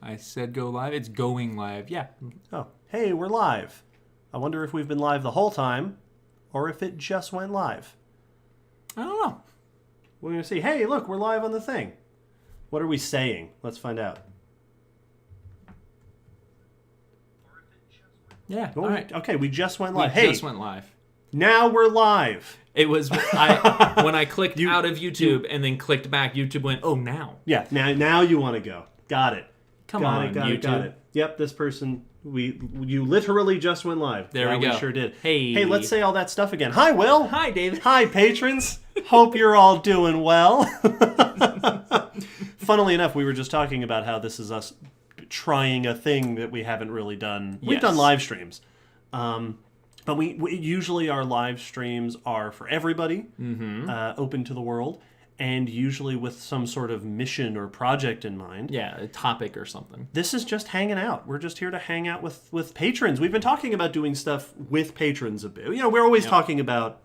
I said go live. It's going live. Yeah. Oh, hey, we're live. I wonder if we've been live the whole time or if it just went live. I don't know. We're going to see. Hey, look, we're live on the thing. What are we saying? Let's find out. Yeah. Oh, all right. Okay, we just went live. We just went live. Now we're live. It was when I clicked out of YouTube and then clicked back. YouTube went, oh, now. Yeah, now you want to go. Got it. Come got on, it, got YouTube. it, got it. Yep, this person, you literally just went live. There we go. We sure did. Hey, let's say all that stuff again. Hi, Will. Hi, David. Hi, patrons. Hope you're all doing well. Funnily enough, we were just talking about how this is us trying a thing that we haven't really done. We've done live streams. But we usually our live streams are for everybody, open to the world, and usually with some sort of mission or project in mind. Yeah, a topic or something. This is just hanging out. We're just here to hang out with patrons. We've been talking about doing stuff with patrons a bit. You know, we're always talking about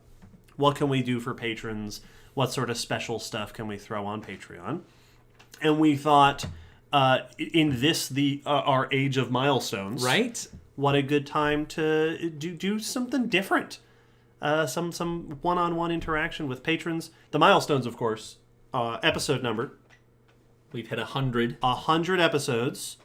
what can we do for patrons, what sort of special stuff can we throw on Patreon. And we thought, in this, our age of milestones, right? What a good time to do something different. Some one-on-one interaction with patrons. The milestones, of course, episode number. We've hit 100. 100 episodes.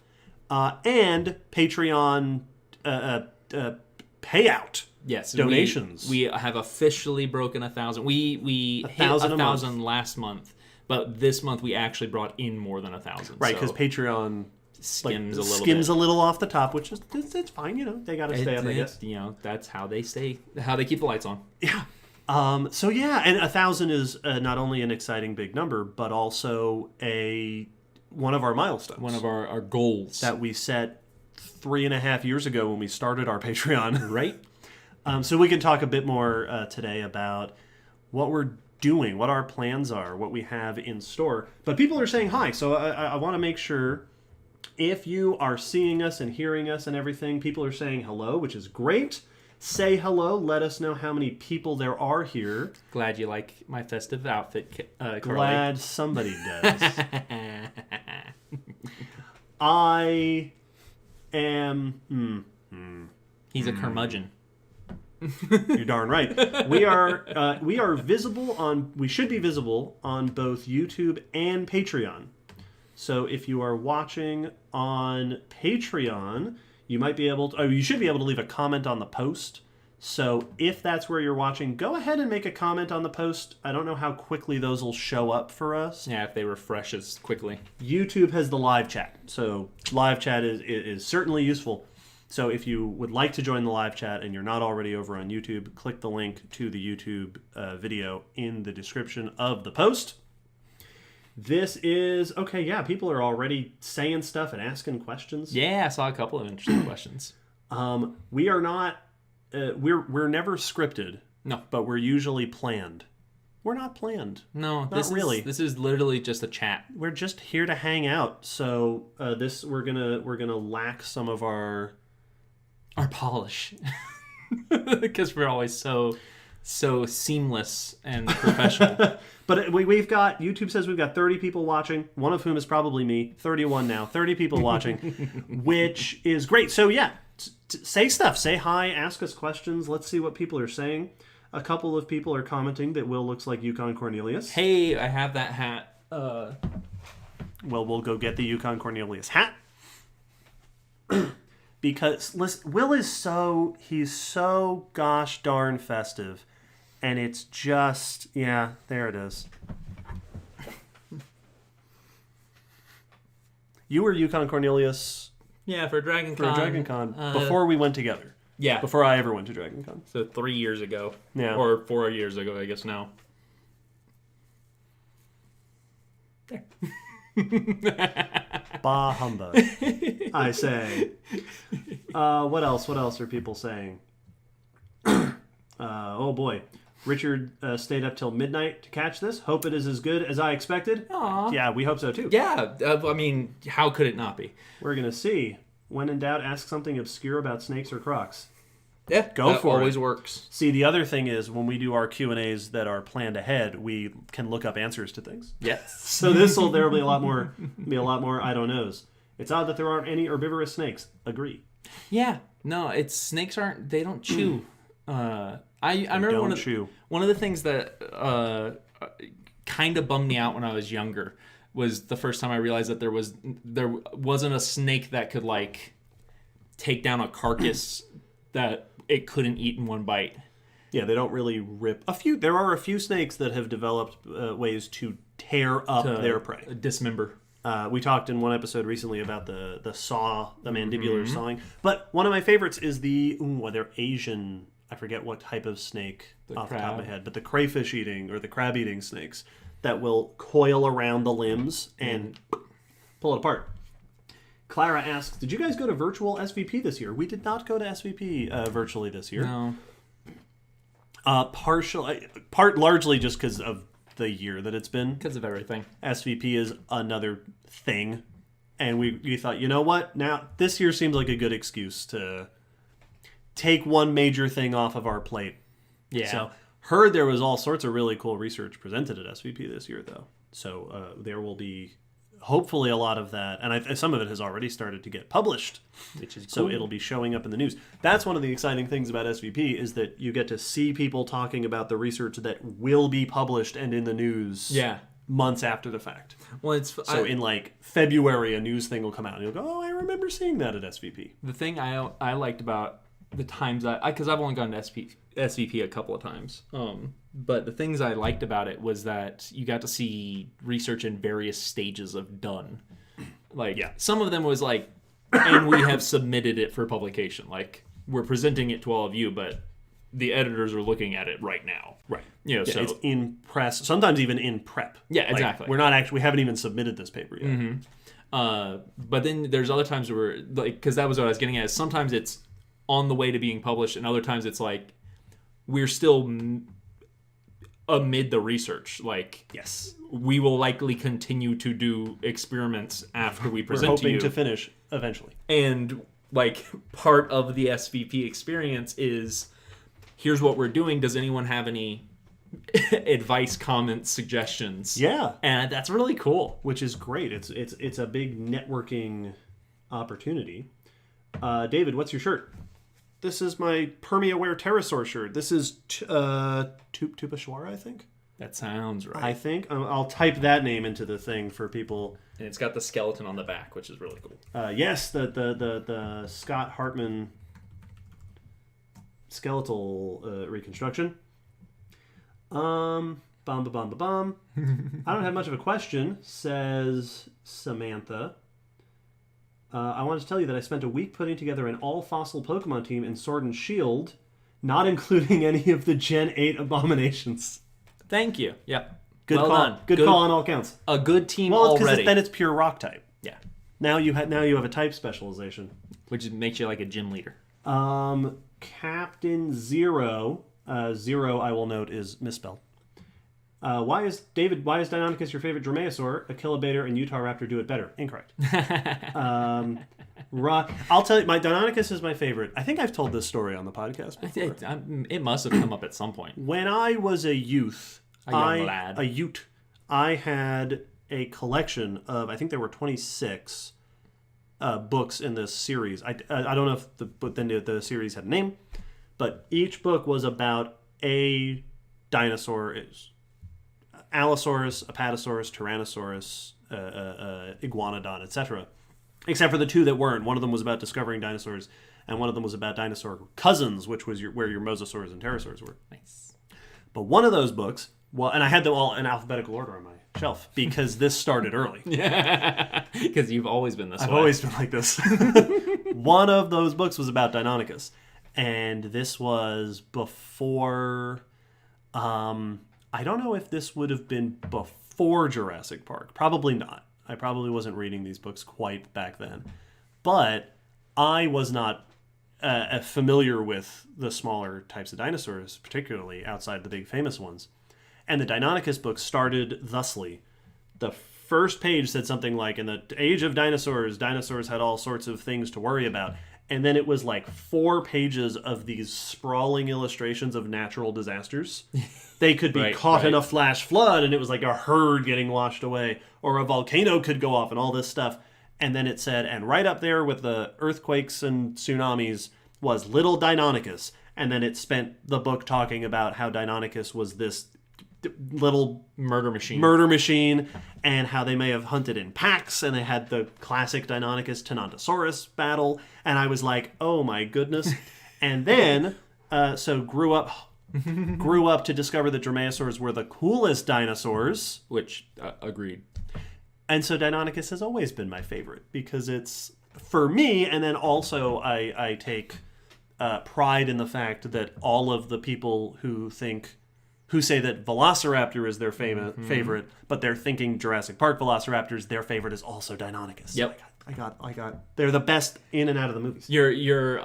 And Patreon payout. Yes. Donations. We have officially broken 1,000. We hit 1,000 last month. But this month we actually brought in more than 1,000. Right, because Patreon skims a little off the top, which is it's fine. You know, they got to stay up, I guess. You know, that's how they keep the lights on. Yeah. So yeah, and 1,000 is not only an exciting big number, but also one of our milestones, one of our goals that we set 3.5 years ago when we started our Patreon. Right. So we can talk a bit more today about what we're doing, what our plans are, what we have in store. But people are saying hi, so I want to make sure if you are seeing us and hearing us and everything, people are saying hello, which is great. Say hello. Let us know how many people there are here. Glad you like my festive outfit, Carly. Glad somebody does. I am... He's a curmudgeon. You're darn right. We are visible on. We should be visible on both YouTube and Patreon. So if you are watching on Patreon, you might be able to. You should be able to leave a comment on the post. So if that's where you're watching, go ahead and make a comment on the post. I don't know how quickly those will show up for us. Yeah, if they refresh as quickly. YouTube has the live chat, so live chat is certainly useful. So if you would like to join the live chat and you're not already over on YouTube, click the link to the YouTube video in the description of the post. This is, okay, yeah, people are already saying stuff and asking questions. Yeah, I saw a couple of interesting questions. We are not, we're never scripted. No. But we're usually planned. We're not planned. No, not really. This is literally just a chat. We're just here to hang out. So we're gonna lack some of our polish because we're always so seamless and professional. But we've got, YouTube says we've got 30 people watching, one of whom is probably me. 31 now, 30 people watching, which is great. So yeah, say stuff, say hi, ask us questions. Let's see what people are saying. A couple of people are commenting that Will looks like Yukon Cornelius. Hey, I have that hat. Well, we'll go get the Yukon Cornelius hat. Because listen, Will is he's so gosh darn festive. And it's just, yeah, there it is. You were Yukon Cornelius. Yeah, for Dragon For Con. Dragon Con. Before we went together. Yeah. Before I ever went to Dragon Con. So 3 years ago. Yeah. Or 4 years ago, I guess now. There. Bah humbug. I say. What else? What else are people saying? Oh boy. Richard stayed up till midnight to catch this. Hope it is as good as I expected. Aww. Yeah, we hope so too. Yeah, I mean, how could it not be? We're going to see. When in doubt, ask something obscure about snakes or crocs. Yeah, Go for it. Always works. See, the other thing is when we do our Q&As that are planned ahead, we can look up answers to things. Yes. So there will be a lot more I don't knows. It's odd that there aren't any herbivorous snakes. Agree. Yeah. No, snakes aren't. They don't chew. I remember one of the things that kind of bummed me out when I was younger was the first time I realized that there wasn't a snake that could like take down a carcass that it couldn't eat in one bite. Yeah, they don't really rip. There are a few snakes that have developed ways to tear up their prey, dismember. We talked in one episode recently about the mandibular sawing. But one of my favorites is they're Asian. I forget what type of snake off the top of my head, but the crayfish eating or the crab eating snakes that will coil around the limbs and pull it apart. Clara asks, did you guys go to virtual SVP this year? We did not go to SVP virtually this year. No. Part largely just because of the year that it's been. Because of everything. SVP is another thing. And we thought, you know what? Now, this year seems like a good excuse to take one major thing off of our plate. Yeah. So, heard there was all sorts of really cool research presented at SVP this year, though. So, there will be hopefully a lot of that. And some of it has already started to get published. Which is cool. So, it'll be showing up in the news. That's one of the exciting things about SVP is that you get to see people talking about the research that will be published and in the news months after the fact. Well, in like February, a news thing will come out and you'll go, oh, I remember seeing that at SVP. The thing I liked about the times because I've only gone to SVP a couple of times, but the things I liked about it was that you got to see research in various stages of done. Like some of them was like, and we have submitted it for publication. Like we're presenting it to all of you, but the editors are looking at it right now. Right. So it's in press, sometimes even in prep. Yeah, exactly. We haven't even submitted this paper yet. Mm-hmm. But then there's other times where, like, because that was what I was getting at. Is sometimes it's on the way to being published, and other times it's like we're still amid the research. Like, yes, we will likely continue to do experiments after we present to you. We're hoping to finish eventually. And like part of the SVP experience is, here's what we're doing. Does anyone have any advice, comments, suggestions? Yeah, and that's really cool. Which is great. It's a big networking opportunity. David, what's your shirt? This is my Permia-Aware Pterosaur shirt. This is Tupashwara, I think. That sounds right. I think. I'll type that name into the thing for people. And it's got the skeleton on the back, which is really cool. Yes, the Scott Hartman skeletal reconstruction. Bum. I don't have much of a question, says Samantha. I wanted to tell you that I spent a week putting together an all-fossil Pokemon team in Sword and Shield, not including any of the Gen 8 abominations. Thank you. Yep. Good well call. Done. Good call on all counts. A good team already. Well, then it's pure rock type. Yeah. Now you have a type specialization, which makes you like a gym leader. Captain Zero. Zero, I will note, is misspelled. Why is Deinonychus your favorite Dromaeosaur? Achillobator and Utah Raptor do it better. Incorrect. I'll tell you, my Deinonychus is my favorite. I think I've told this story on the podcast before. It must have come up at some point. When I was a youth, a ute, I had a collection of, I think there were 26 books in this series. I don't know if the series had a name, but each book was about a dinosaur. Allosaurus, Apatosaurus, Tyrannosaurus, Iguanodon, etc. Except for the two that weren't. One of them was about discovering dinosaurs, and one of them was about dinosaur cousins, which was where your mosasaurs and pterosaurs were. Nice. But one of those books, and I had them all in alphabetical order on my shelf because this started early. Yeah, because you've always been this way. I've always been like this. One of those books was about Deinonychus, and this was before. I don't know if this would have been before Jurassic Park. Probably not. I probably wasn't reading these books quite back then. But I was not familiar with the smaller types of dinosaurs, particularly outside the big famous ones. And the Deinonychus book started thusly. The first page said something like, in the age of dinosaurs had all sorts of things to worry about. And then it was like 4 pages of these sprawling illustrations of natural disasters. They could be caught in a flash flood, and it was like a herd getting washed away, or a volcano could go off, and all this stuff. And then it said, and right up there with the earthquakes and tsunamis was little Deinonychus. And then it spent the book talking about how Deinonychus was this little Murder machine, and how they may have hunted in packs, and they had the classic Deinonychus Tenontosaurus battle. And I was like, oh my goodness. And then, grew up to discover that dromaeosaurs were the coolest dinosaurs. Which, agreed. And so Deinonychus has always been my favorite because it's, for me, and then also I take pride in the fact that all of the people who say that Velociraptor is their favorite, but they're thinking Jurassic Park Velociraptors, their favorite is also Deinonychus. Yep. I got. They're the best in and out of the movies. Your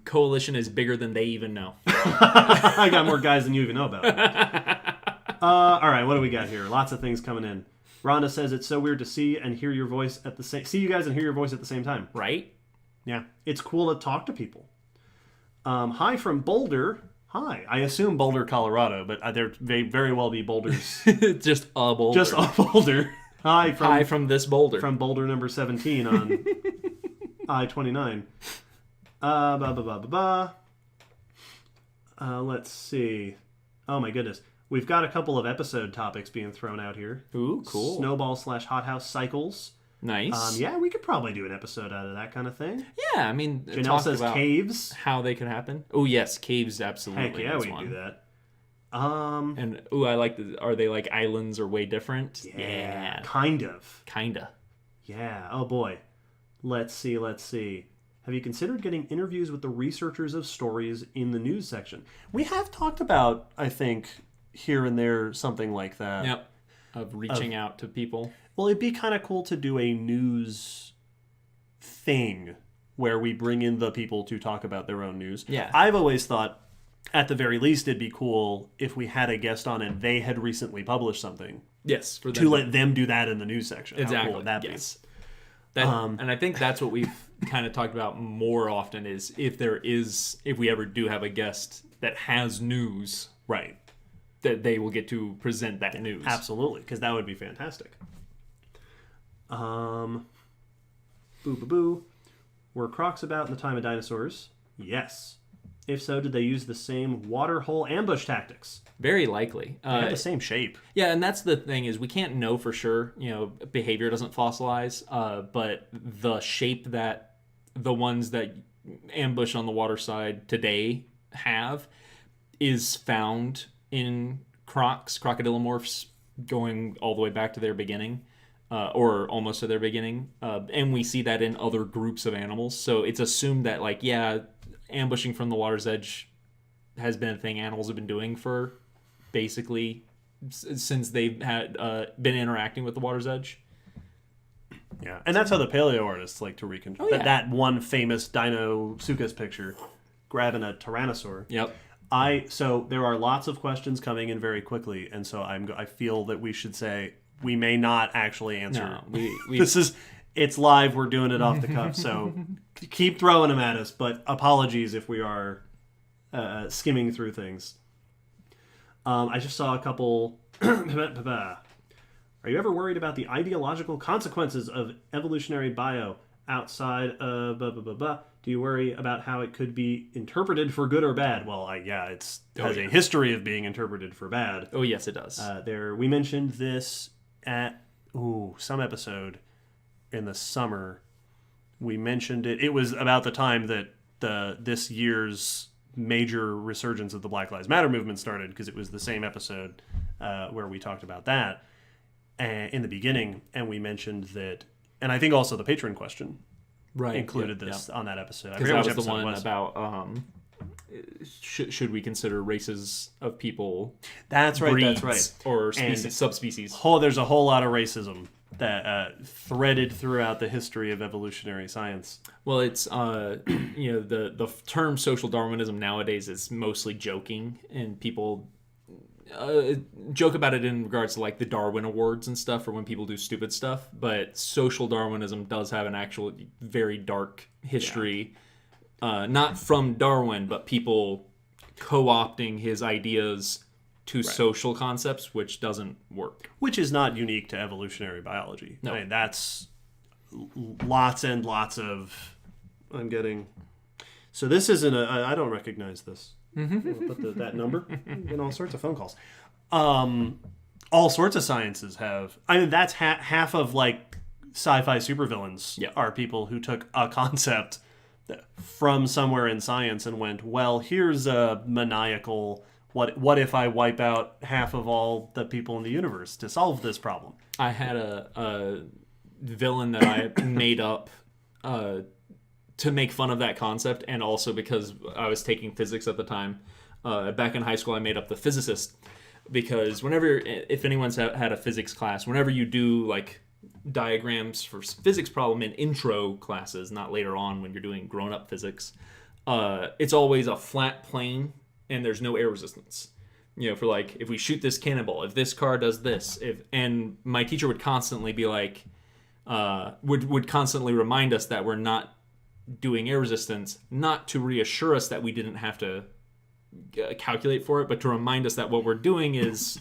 coalition is bigger than they even know. I got more guys than you even know about. All right, what do we got here? Lots of things coming in. Rhonda says it's so weird to see you guys and hear your voice at the same time. Right? Yeah, it's cool to talk to people. Hi from Boulder. Hi. I assume Boulder, Colorado, but there may very well be boulders. Just a boulder. Just a boulder. Hi from this boulder. From boulder number 17 on I-29. Let's see. Oh my goodness. We've got a couple of episode topics being thrown out here. Ooh, cool. Snowball/hothouse cycles. Nice. Yeah, we could probably do an episode out of that kind of thing. Yeah, I mean, Janelle says caves. How they could happen. Oh yes, caves absolutely. Heck yeah, we can do that. And I like are they like islands or way different? Yeah. Kind of. Kinda. Yeah. Oh boy. Let's see. Have you considered getting interviews with the researchers of stories in the news section? We have talked about, I think, here and there, something like that. Yep. Of reaching out to people. Well, it'd be kind of cool to do a news thing where we bring in the people to talk about their own news. Yeah. I've always thought, at the very least, it'd be cool if we had a guest on and they had recently published something. Yes. For them to let them do that in the news section. Exactly. How cool would that be? And I think that's what we've kind of talked about more often is if we ever do have a guest that has news, right, that they will get to present that news. Absolutely, because that would be fantastic. Boo. Were crocs about in the time of dinosaurs? Yes. If so, did they use the same waterhole ambush tactics? Very likely. They have the same shape. Yeah, and that's the thing is we can't know for sure. Behavior doesn't fossilize, but the shape that the ones that ambush on the water side today have is found in crocodilomorphs going all the way back to their beginning. Or almost to their beginning. And we see that in other groups of animals. So it's assumed that, ambushing from the water's edge has been a thing animals have been doing for basically since they've had been interacting with the water's edge. Yeah, and that's how the paleo artists like to reconstruct. That one famous Dinosuchus picture grabbing a tyrannosaur. Yep. So there are lots of questions coming in very quickly, and so I feel that we should say we may not actually answer. No, it's live. We're doing it off the cuff, so keep throwing them at us. But apologies if we are skimming through things. I just saw a couple. Are you ever worried about the ideological consequences of evolutionary bio outside of Do you worry about how it could be interpreted for good or bad? Well, it has a history of being interpreted for bad. Oh, yes, it does. We mentioned this at some episode in the summer. We mentioned it. It was about the time that this year's major resurgence of the Black Lives Matter movement started, because it was the same episode where we talked about that in the beginning, and we mentioned that, and I think also the patron question included this on that episode. Because that was the one about should we consider races of people? That's right. Breeds, that's right. Or species, subspecies. There's a whole lot of racism that threaded throughout the history of evolutionary science. Well, it's the term social Darwinism nowadays is mostly joking, and people joke about it in regards to the Darwin Awards and stuff, or when people do stupid stuff. But social Darwinism does have an actual very dark history. Yeah. Not from Darwin, but people co-opting his ideas to social concepts, which doesn't work. Which is not unique to evolutionary biology. No. I mean, that's lots and lots of. I'm getting. So this isn't I don't recognize this. Put that number. Getting all sorts of phone calls. All sorts of sciences have. I mean, that's half of like sci-fi supervillains are people who took a concept from somewhere in science and went, well, here's a maniacal. What if I wipe out half of all the people in the universe to solve this problem? I had a villain that I made up to make fun of that concept, and also because I was taking physics at the time. Back in high school, I made up the physicist, because if anyone's had a physics class, whenever you do like diagrams for physics problem in intro classes, not later on when you're doing grown-up physics, it's always a flat plane and there's no air resistance. For like, if we shoot this cannonball, if this car does this, and my teacher would constantly be like, would constantly remind us that we're not doing air resistance, not to reassure us that we didn't have to calculate for it, but to remind us that what we're doing is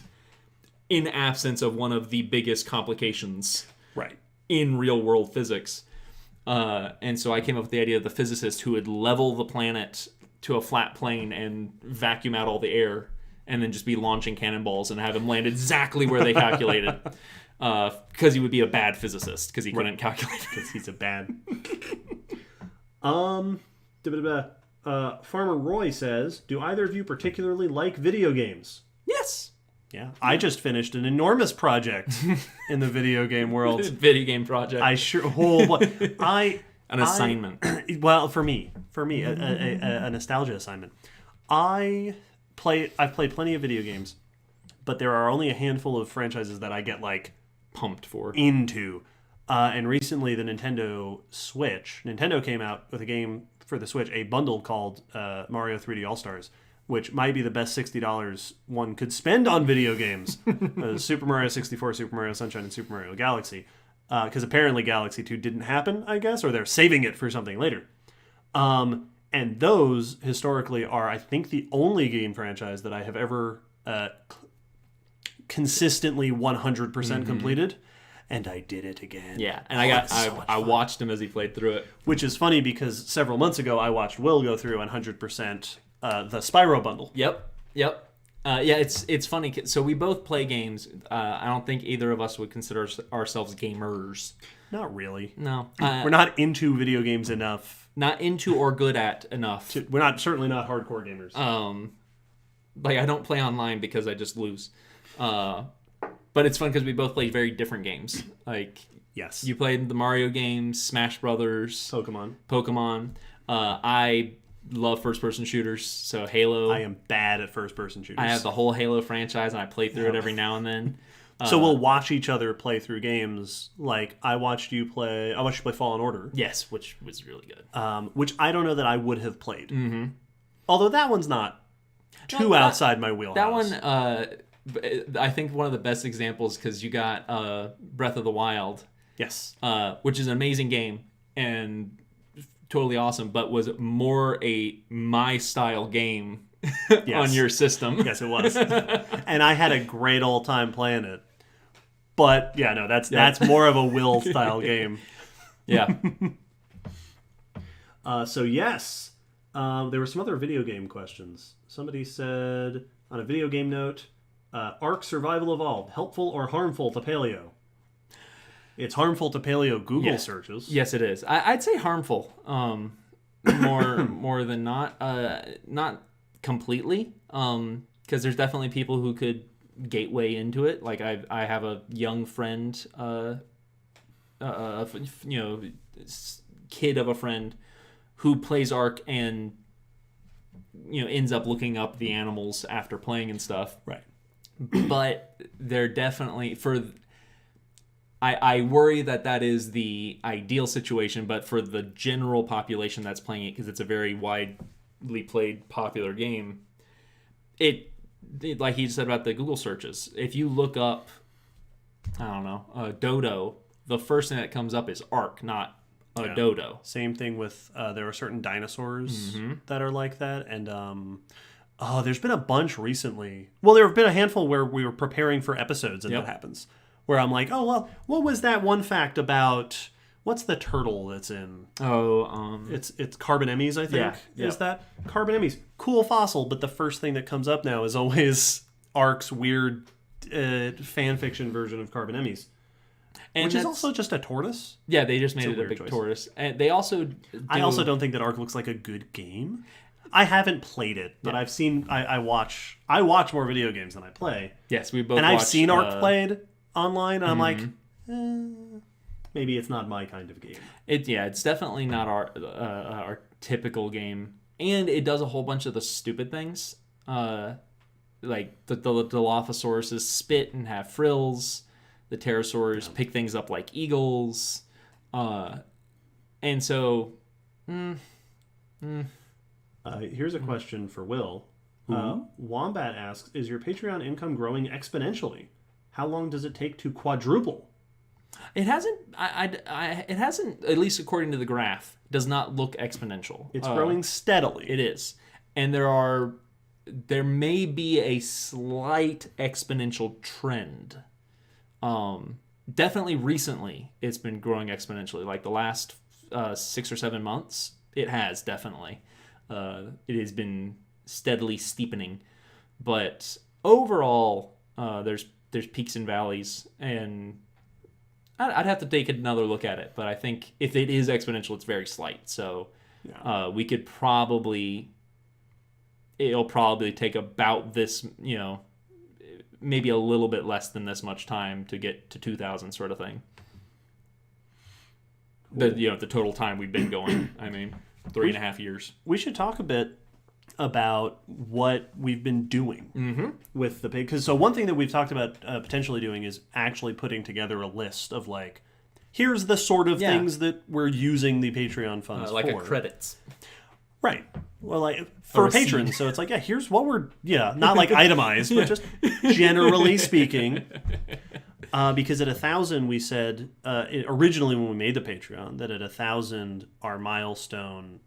in absence of one of the biggest complications in real world physics. And so I came up with the idea of the physicist who would level the planet to a flat plane and vacuum out all the air, and then just be launching cannonballs and have him land exactly where they calculated. Because he would be a bad physicist, because he couldn't calculate. Because he's a bad. Farmer Roy says, do either of you particularly like video games? Yes. Yeah. I just finished an enormous project in the video game world. Video game project. An assignment. Well, for me, a nostalgia assignment. I've played plenty of video games, but there are only a handful of franchises that I get like pumped for into. And recently, the Nintendo came out with a game for the Switch, a bundle called Mario 3D All-Stars, which might be the best $60 one could spend on video games. Super Mario 64, Super Mario Sunshine, and Super Mario Galaxy. Because apparently Galaxy 2 didn't happen, I guess, or they're saving it for something later. And those, historically, are, I think, the only game franchise that I have ever consistently 100% completed. And I did it again. Yeah, and I watched him as he played through it. Which is funny because several months ago I watched Will go through 100% the Spyro bundle. Yep. Yeah, it's funny. So we both play games. I don't think either of us would consider ourselves gamers. Not really. No. We're not into video games enough. Not into or good at enough. We're certainly not hardcore gamers. Like I don't play online because I just lose. But it's fun because we both play very different games. Like, yes, you played the Mario games, Smash Brothers, Pokemon. I love first-person shooters, so Halo. I am bad at first-person shooters. I have the whole Halo franchise, and I play through it every now and then. So we'll watch each other play through games. Like I watched you play Fallen Order. Yes, which was really good. Which I don't know that I would have played. Mm-hmm. Although that one's not too outside my wheelhouse. That one, I think one of the best examples, because you got Breath of the Wild. Yes. Which is an amazing game and totally awesome, but was more a my style game on your system. Yes, it was. And I had a great old time playing it. But yeah, no, that's more of a Will style game. Yeah. So yes, there were some other video game questions. Somebody said on a video game note, Ark Survival Evolved, helpful or harmful to paleo? It's harmful to paleo Google searches. Yes, it is. I'd say harmful. More than not. Not completely. Because there's definitely people who could gateway into it. Like I have a young friend, kid of a friend who plays Ark and ends up looking up the animals after playing and stuff. Right. But they're definitely I worry that is the ideal situation, but for the general population that's playing it, because it's a very widely played popular game, it like he said about the Google searches, if you look up, I don't know, dodo, the first thing that comes up is Ark, not dodo. Same thing with there are certain dinosaurs that are like that, and there's been a bunch recently. Well, there have been a handful where we were preparing for episodes and that happens. Where I'm like, oh, well, what was that one fact about what's the turtle that's in? Oh, It's carbon emies, I think. Yeah. Is that carbon emies? Cool fossil, but the first thing that comes up now is always Ark's weird fan fiction version of carbon emies, and which is also just a tortoise. Yeah, they just made it a big choice. tortoise, and they also. I also don't think that Ark looks like a good game. I haven't played it, but I've seen. I watch more video games than I play. Yes, we both. And I've seen Ark Ark played online, and I'm like, maybe it's not my kind of game. It's definitely not our typical game, and it does a whole bunch of the stupid things, like the Dilophosaurus spit and have frills. The pterosaurs pick things up like eagles, and so. Here's a question for Will. Wombat asks, is your Patreon income growing exponentially? How long does it take to quadruple? It hasn't. It hasn't. At least according to the graph, does not look exponential. It's growing steadily. It is, and there may be a slight exponential trend. Definitely recently, it's been growing exponentially. Like the last 6 or 7 months, it has definitely. It has been steadily steepening, but overall, there's peaks and valleys, and I'd have to take another look at it. But I think if it is exponential, it's very slight. So we could it'll probably take about this, maybe a little bit less than this much time to get to 2,000 sort of thing. Cool. The total time we've been going. I mean. 3.5 years. We should talk a bit about what we've been doing with the pig. So one thing that we've talked about potentially doing is actually putting together a list of like, here's the sort of things that we're using the Patreon funds like for. Like a credits. Right. Well, like for patrons. So it's like, here's what we're, not like itemized, but just generally speaking. Because at 1,000, we said originally when we made the Patreon that at 1,000 our milestone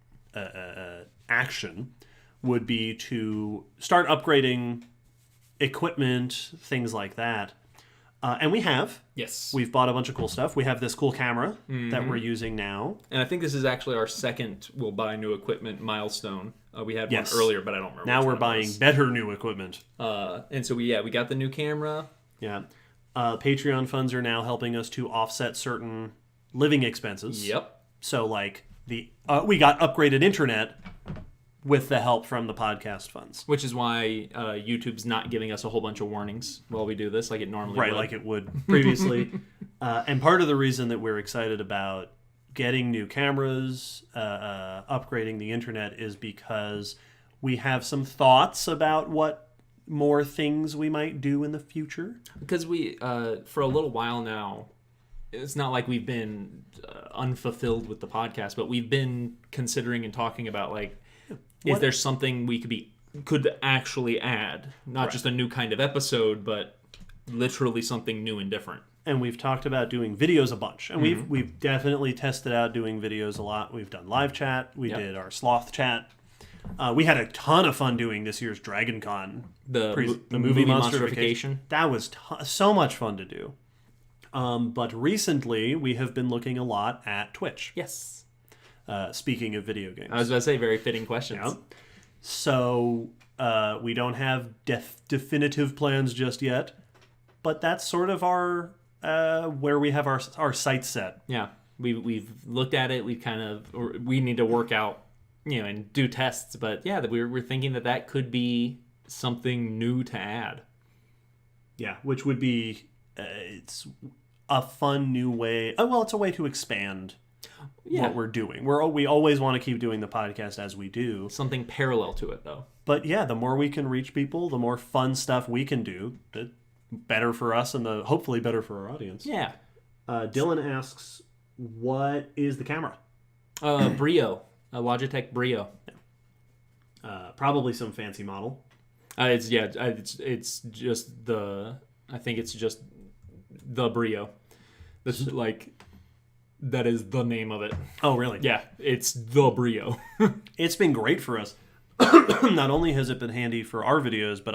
action would be to start upgrading equipment, things like that. And we have. Yes. We've bought a bunch of cool stuff. We have this cool camera that we're using now. And I think this is actually our second we'll buy new equipment milestone. We had one earlier, but I don't remember. Now we're buying better new equipment. And so we got the new camera. Yeah. Patreon funds are now helping us to offset certain living expenses. Yep. So like we got upgraded internet with the help from the podcast funds. Which is why YouTube's not giving us a whole bunch of warnings while we do this like it normally would. Right, like it would previously. And part of the reason that we're excited about getting new cameras, upgrading the internet is because we have some thoughts about what more things we might do in the future. Because we, for a little while now, it's not like we've been unfulfilled with the podcast, but we've been considering and talking about like, is there something we could actually add? Not just a new kind of episode, but literally something new and different. And we've talked about doing videos a bunch. And we've definitely tested out doing videos a lot. We've done live chat. We did our sloth chat. We had a ton of fun doing this year's Dragon Con. The movie Monsterification. That was so much fun to do. But recently, we have been looking a lot at Twitch. Yes. Speaking of video games. I was about to say, very fitting questions. Yeah. So, we don't have definitive plans just yet. But that's sort of our where we have our sights set. Yeah. We've looked at it. We need to work out, and do tests. But yeah, we're thinking that could be something new to add. Yeah, which would be it's a fun new way. Well, it's a way to expand what we're doing. We always want to keep doing the podcast as we do. Something parallel to it, though. But yeah, the more we can reach people, the more fun stuff we can do. The better for us and hopefully better for our audience. Yeah. Dylan asks, what is the camera? Brio. A Logitech Brio. Probably some fancy model. It's just I think it's just the Brio. This is that is the name of it. Oh, really? Yeah, it's the Brio. It's been great for us. Not only has it been handy for our videos, but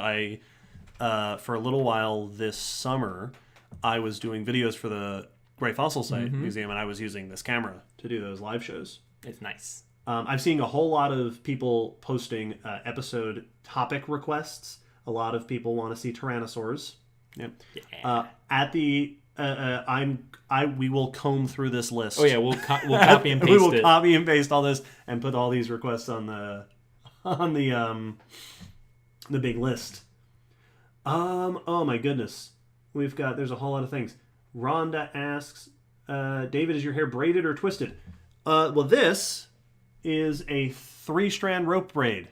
for a little while this summer, I was doing videos for the Great Fossil Site Museum, and I was using this camera to do those live shows. It's nice. I've seen a whole lot of people posting episode topic requests. A lot of people want to see tyrannosaurs. Yep. Yeah. At the we will comb through this list. Oh yeah, we'll copy and paste we will it. copy and paste all this and put all these requests on the big list. Oh my goodness, there's a whole lot of things. Rhonda asks, David, is your hair braided or twisted? Well, this is a 3-strand rope braid.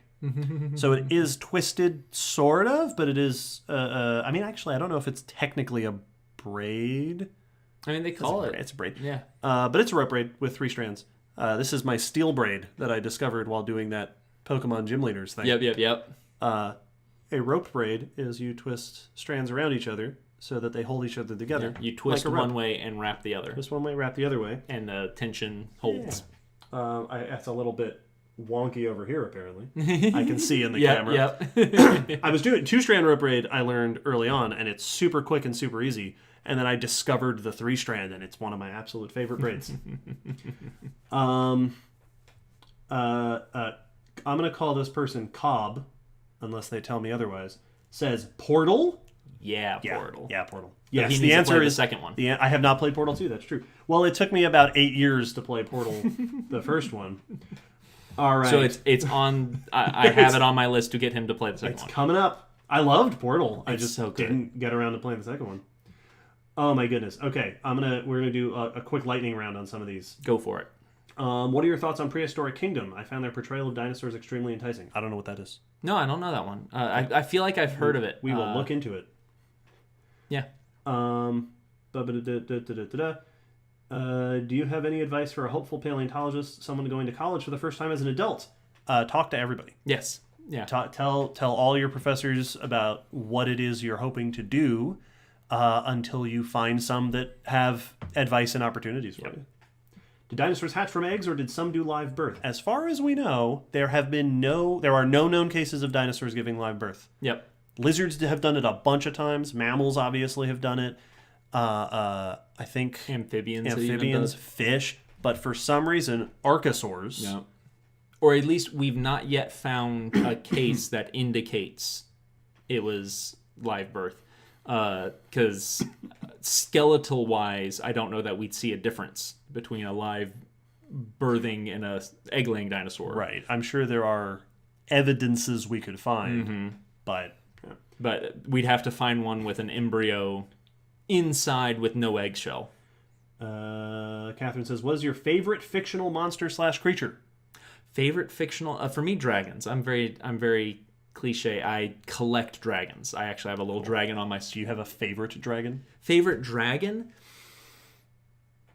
So it is twisted, sort of, but it is. I mean, actually, I don't know if it's technically a braid. I mean, they call it. It's a braid. Yeah. But it's a rope braid with 3 strands. This is my steel braid that I discovered while doing that Pokemon Gym Leaders thing. Yep. A rope braid is you twist strands around each other so that they hold each other together. Yeah. You twist like one way and wrap the other. Twist one way, wrap the other way. And the tension holds. Yeah. That's a little bit wonky over here, apparently. I can see in the camera. Yep. I was doing 2-strand rope braid I learned early on, and it's super quick and super easy. And then I discovered the 3-strand, and it's one of my absolute favorite braids. I'm going to call this person Cobb, unless they tell me otherwise. Says Portal? Yeah, Portal. Yeah, Portal. But Yes, he the needs to answer play is the second one. I have not played Portal 2. That's true. Well, it took me about 8 years to play Portal, the first one. All right. So it's on. I have it on my list to get him to play the second one. It's coming up. I loved Portal. I just so good. didn't get around to playing the second one. Oh my goodness. Okay, we're gonna do a quick lightning round on some of these. Go for it. What are your thoughts on Prehistoric Kingdom? I found their portrayal of dinosaurs extremely enticing. I don't know what that is. No, I don't know that one. I feel like I've heard of it. We will look into it. Yeah. Do you have any advice for a hopeful paleontologist, someone going to college for the first time as an adult? Talk to everybody. Yes. Yeah. Tell all your professors about what it is you're hoping to do until you find some that have advice and opportunities for you. Did dinosaurs hatch from eggs, or did some do live birth? As far as we know, there are no known cases of dinosaurs giving live birth. Yep. Lizards have done it a bunch of times. Mammals obviously have done it. I think amphibians, fish, but for some reason, archosaurs. Yeah. Or at least we've not yet found a case that indicates it was live birth. Because skeletal wise, I don't know that we'd see a difference between a live birthing and a egg-laying dinosaur. Right. I'm sure there are evidences we could find, but we'd have to find one with an embryo inside with no eggshell. Catherine says, "What is your favorite fictional monster / creature?" Favorite fictional? For me, dragons. I'm very cliche. I collect dragons. I actually have a little dragon on my... Do you have a favorite dragon? Favorite dragon?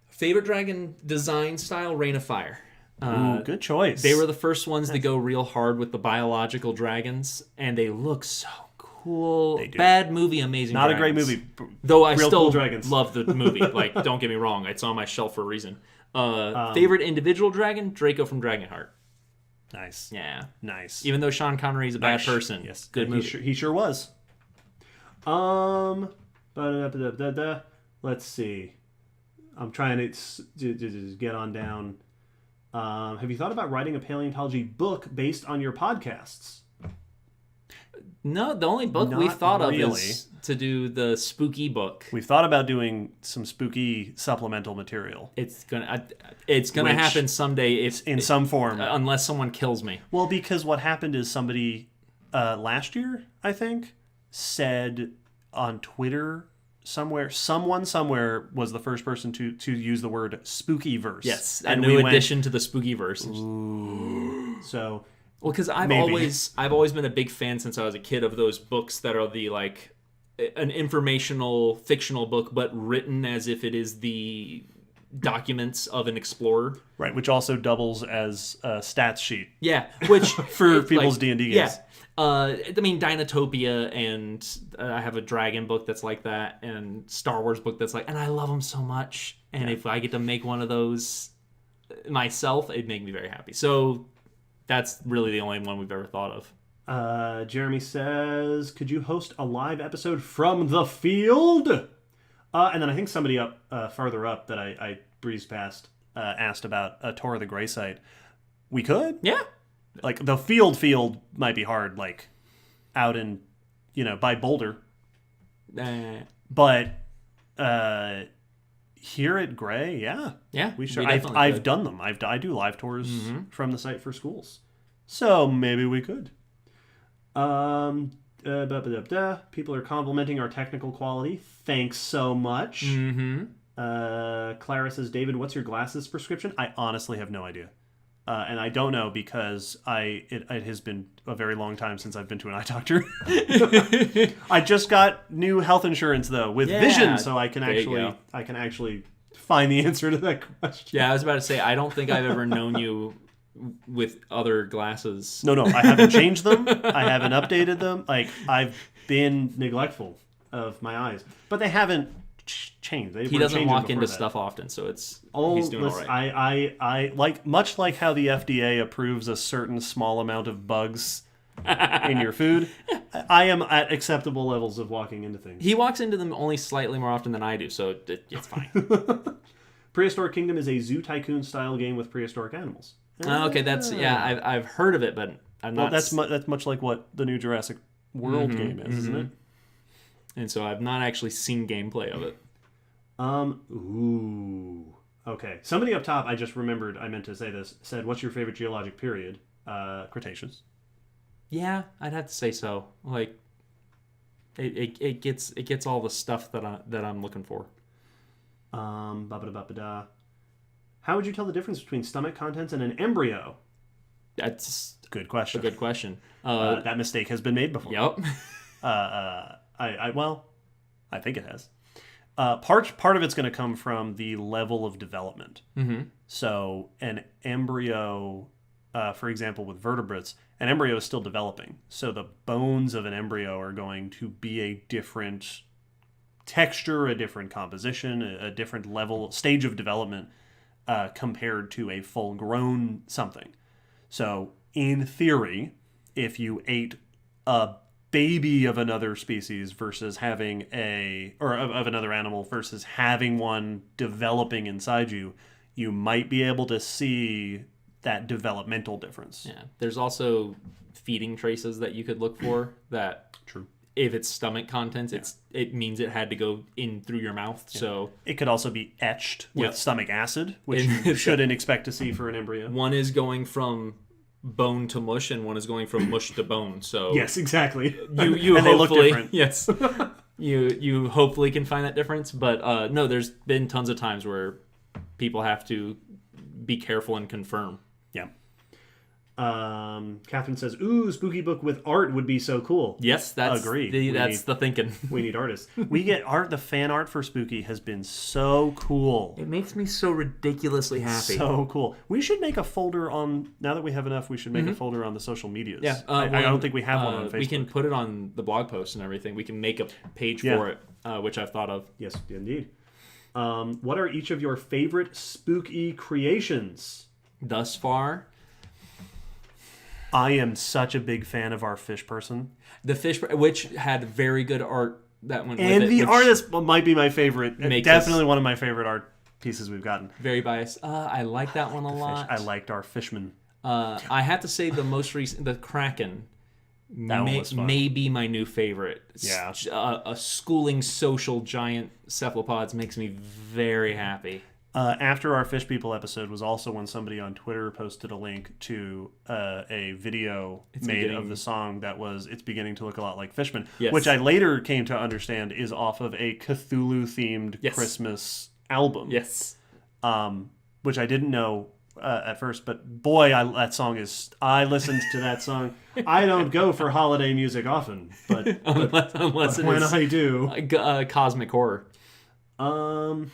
Favorite dragon design style, Rain of Fire. Ooh, good choice. They were the first ones to go real hard with the biological dragons, and they look so cool. They do. Bad movie, amazing Not dragons. a great movie. Though I Real still cool dragons. love the movie. Like, don't get me wrong. It's on my shelf for a reason. Favorite individual dragon? Draco from Dragonheart. Nice. Yeah. Nice. Even though Sean Connery's a bad person. Yes. Good movie. He sure was. Let's see. I'm trying to get on down. Have you thought about writing a paleontology book based on your podcasts? No, the only book Not we've thought of really. is to do the spooky book. We've thought about doing some spooky supplemental material. It's gonna happen someday if in some form, unless someone kills me. Well, because what happened is somebody last year, I think, said on Twitter someone somewhere was the first person to use the word spooky verse. Yes, a new addition to the spooky verse. Ooh. So, well, because I've always been a big fan since I was a kid of those books that are the like an informational fictional book, but written as if it is the documents of an explorer. Right, which also doubles as a stats sheet. Yeah, which for people's D&D games. Yeah. I mean, Dinotopia, and I have a dragon book that's like that, and Star Wars book that's like, and I love them so much. And if I get to make one of those myself, it'd make me very happy. So that's really the only one we've ever thought of. Jeremy says, could you host a live episode from the field? And then I think somebody up farther up that I breezed past asked about a tour of the gray site. We could. Yeah. Like the field might be hard, like out in, by Boulder. But here at Gray, Yeah. we should. we I've definitely could. done them. I do live tours from the site for schools, so maybe we could. People are complimenting our technical quality. Thanks so much. Mm-hmm. Clara says, David, what's your glasses prescription? I honestly have no idea. And I don't know because it has been a very long time since I've been to an eye doctor. I just got new health insurance though with vision, so I can actually find the answer to that question. Yeah, I was about to say I don't think I've ever known you with other glasses. No, I haven't changed them. I haven't updated them. Like I've been neglectful of my eyes, but they haven't changed. He doesn't walk into stuff often, so he's doing all right. I like much like how the FDA approves a certain small amount of bugs in your food. I am at acceptable levels of walking into things. He walks into them only slightly more often than I do, so it's fine. Prehistoric Kingdom is a Zoo Tycoon style game with prehistoric animals. Okay, I've heard of it, but I'm not. Well, that's much like what the new Jurassic World game is, isn't it? And so I've not actually seen gameplay of it. Ooh. Okay. Somebody up top, I just remembered, I meant to say this, said, what's your favorite geologic period? Cretaceous. Yeah, I'd have to say so. Like, it gets all the stuff that I'm looking for. Ba-ba-da-ba-ba-da. How would you tell the difference between stomach contents and an embryo? That's good question. A good question. That mistake has been made before. Yep. I think it has. Part of it's going to come from the level of development. Mm-hmm. So an embryo, for example, with vertebrates, an embryo is still developing. So the bones of an embryo are going to be a different texture, a different composition, a different stage of development compared to a full-grown something. So in theory, if you ate a baby of another species versus having of another animal versus having one developing inside you, you might be able to see that developmental difference. Yeah. There's also feeding traces that you could look for that. True. If it's stomach contents, it means it had to go in through your mouth. Yeah. So it could also be etched with stomach acid, which you shouldn't expect to see for an embryo. One is going from bone to mush, and one is going from mush to bone. So yes, exactly. You and hopefully, they look different. Yes, you hopefully can find that difference. But no, there's been tons of times where people have to be careful and confirm. Yeah. Catherine says, "Ooh, spooky book with art would be so cool." Yes, that's the thinking. We need artists. We get art. The fan art for Spooky has been so cool. It makes me so ridiculously happy. So cool. We should make a folder on. Now that we have enough, we should make a folder on the social medias. Yeah, I don't think we have one on Facebook. We can put it on the blog post and everything. We can make a page for it, which I've thought of. Yes, indeed. What are each of your favorite spooky creations thus far? I am such a big fan of our fish person. The fish, which had very good art that went and with it. And the artist might be my favorite. Definitely one of my favorite art pieces we've gotten. Very biased. I like that one a lot. I liked our fishman. I have to say the most recent, the Kraken, may be my new favorite. Yeah. A schooling social giant cephalopods makes me very happy. After our Fish People episode was also when somebody on Twitter posted a link to a video of the song that was It's Beginning to Look a Lot Like Fishman, which I later came to understand is off of a Cthulhu-themed Christmas album. Yes. Which I didn't know at first, but boy, that song is... I listened to that song. I don't go for holiday music often, but unless when I do... cosmic horror. Oh,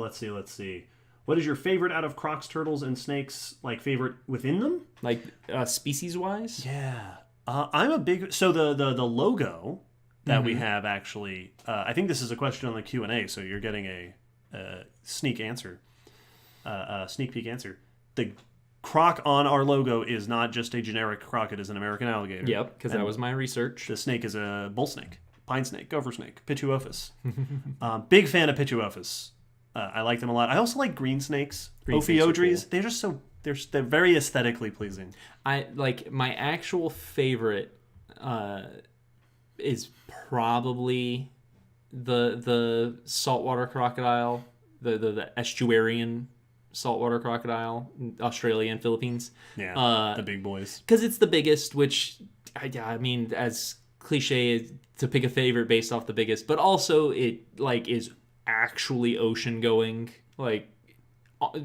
let's see. What is your favorite out of crocs, turtles, and snakes? Like favorite within them? Like species wise? Yeah. I'm a big... So the logo that we have actually... I think this is a question on the Q&A, so you're getting a sneak peek answer. The croc on our logo is not just a generic croc, it is an American alligator. Yep, because that was my research. The snake is a bull snake. pine snake, gopher snake, Pituophis. Big fan of Pituophis. I like them a lot. I also like green snakes. Ophiodries. Cool. They're just they're very aesthetically pleasing. I like my actual favorite is probably the saltwater crocodile, the estuarian saltwater crocodile, Australia and Philippines. Yeah, the big boys. Because it's the biggest, which I mean, as cliche to pick a favorite based off the biggest, but also it like is actually ocean going, like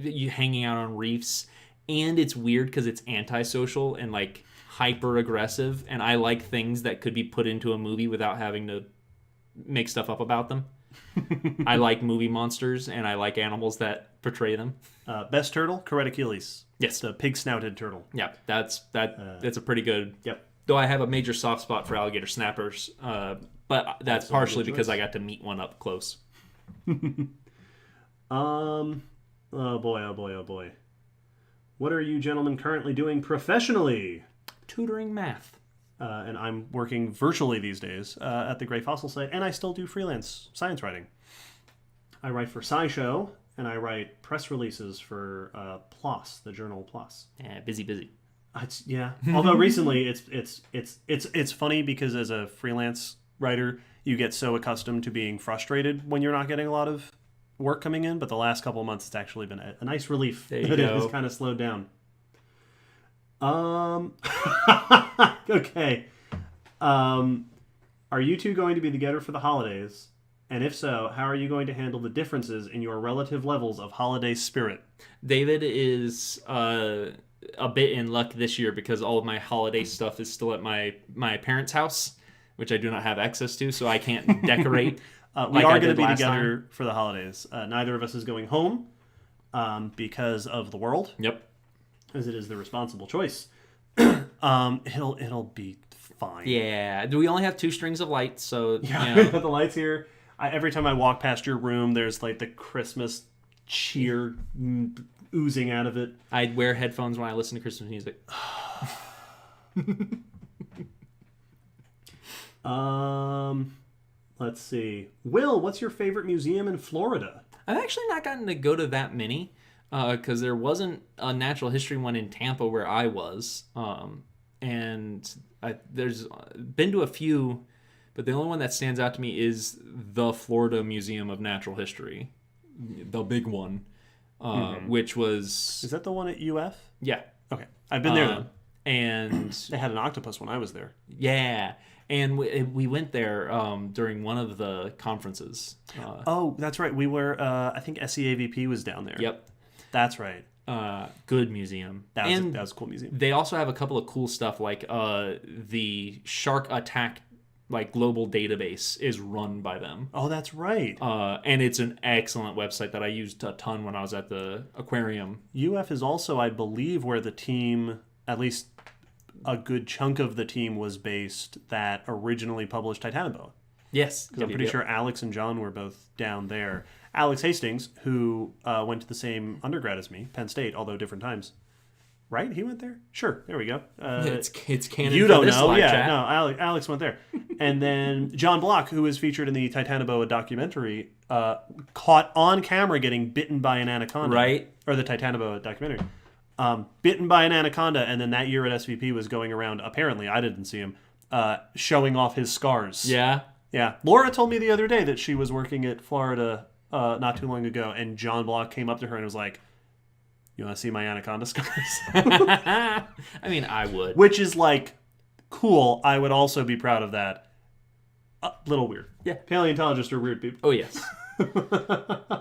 you hanging out on reefs, and it's weird because it's antisocial and like hyper aggressive, and I like things that could be put into a movie without having to make stuff up about them. I like movie monsters, and I like animals that portray them. Best turtle, Coreticheles. Yes, the pig-snouted turtle. Yeah, that's a pretty good. Yep. Though I have a major soft spot for alligator snappers, but that's partially because I got to meet one up close. Oh boy. What are you gentlemen currently doing professionally? Tutoring math. And I'm working virtually these days at the Gray Fossil site, and I still do freelance science writing. I write for SciShow, and I write press releases for PLOS, the journal PLOS. Yeah, busy. Yeah. Although recently, it's funny because as a freelance writer, you get so accustomed to being frustrated when you're not getting a lot of work coming in. But the last couple of months, it's actually been a nice relief that it has kind of slowed down. Okay. Are you two going to be together for the holidays? And if so, how are you going to handle the differences in your relative levels of holiday spirit? David is a bit in luck this year because all of my holiday stuff is still at my parents' house, which I do not have access to, so I can't decorate. We are going to be together for the holidays. Neither of us is going home because of the world. Yep. As it is the responsible choice. It'll be fine. Yeah. Do we only have 2 strings of lights? So yeah, you know. The lights here. Every time I walk past your room, there's like the Christmas cheer oozing out of it. I wear headphones when I listen to Christmas music. Let's see. Will, what's your favorite museum in Florida? I've actually not gotten to go to that many. Because there wasn't a natural history one in Tampa where I was. And there's been to a few, but the only one that stands out to me is the Florida Museum of Natural History. The big one, which was... Is that the one at UF? Yeah. Okay. I've been there, though. And... They had an octopus when I was there. Yeah. And we went there during one of the conferences. Oh, that's right. We were... I think SEAVP was down there. Yep. That's right. Good museum. That was a cool museum. They also have a couple of cool stuff, like the shark attack like global database is run by them. Oh, that's right. And it's an excellent website that I used a ton when I was at the aquarium. UF is also, I believe, where the team, at least a good chunk of the team, was based that originally published Titanoboa. Yes. Because I'm pretty sure Alex and John were both down there. Alex Hastings, who went to the same undergrad as me, Penn State, although different times. Right? He went there? Sure. There we go. It's canon. You don't know. Yeah, chat. No, Alex went there. And then John Block, who was featured in the Titanoboa documentary, caught on camera getting bitten by an anaconda. Right. Or the Titanoboa documentary. Bitten by an anaconda, and then that year at SVP was going around, apparently, I didn't see him, showing off his scars. Yeah. Yeah. Laura told me the other day that she was working at Florida not too long ago, and John Block came up to her and was like, "You want to see my anaconda scars?" I mean, I would. Which is like, cool. I would also be proud of that. A little weird. Yeah. Paleontologists are weird people. Oh, yes.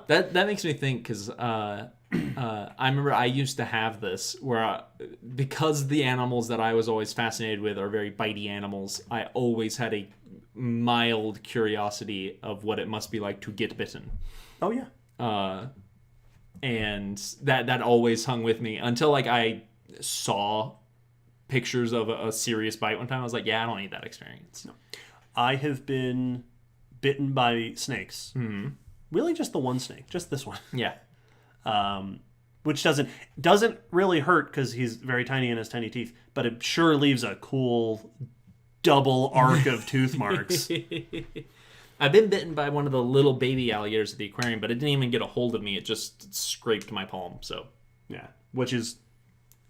That makes me think, because I remember I used to have this where, because the animals that I was always fascinated with are very bitey animals, I always had a mild curiosity of what it must be like to get bitten. Oh, yeah. And that always hung with me until like I saw pictures of a serious bite one time. I was like, yeah, I don't need that experience. No. I have been bitten by snakes. Mm-hmm. Really just the one snake. Just this one. Yeah. Which doesn't really hurt because he's very tiny and has tiny teeth, but it sure leaves a cool double arc of tooth marks. I've been bitten by one of the little baby alligators at the aquarium, but it didn't even get a hold of me. It just scraped my palm. So Yeah, which is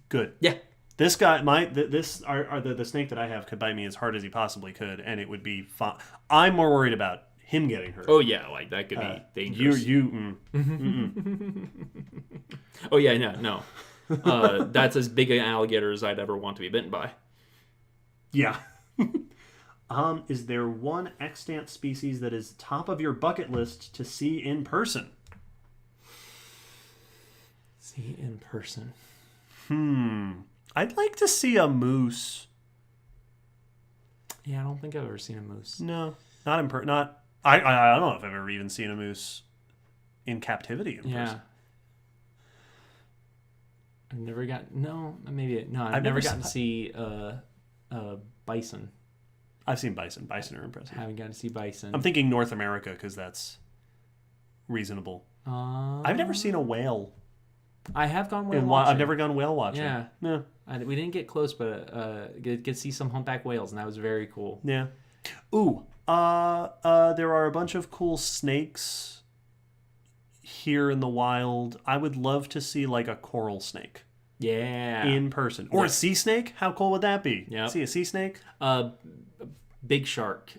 good. yeah, This guy, the snake that I have could bite me as hard as he possibly could, and it would be fine. I'm more worried about him getting hurt. oh yeah, like that could be dangerous. Oh yeah, no. That's as big an alligator as I'd ever want to be bitten by. Yeah. Is there one extant species that is top of your bucket list to see in person? See in person. I'd like to see a moose. Yeah, I don't think I've ever seen a moose. No, not in person. Not. I don't know if I've ever even seen a moose in captivity in person. I've never I've never gotten to see bison. I've seen bison. Bison are impressive. I haven't gotten to see bison. I'm thinking North America because that's reasonable. I've never seen a whale. I have gone whale watching. I've never gone whale watching. Yeah. Yeah. We didn't get close, but get to see some humpback whales, and that was very cool. Yeah. Ooh. There are a bunch of cool snakes here in the wild. I would love to see like a coral snake. Yeah. In person. Or a sea snake? How cool would that be? Yeah. See a sea snake? Big shark.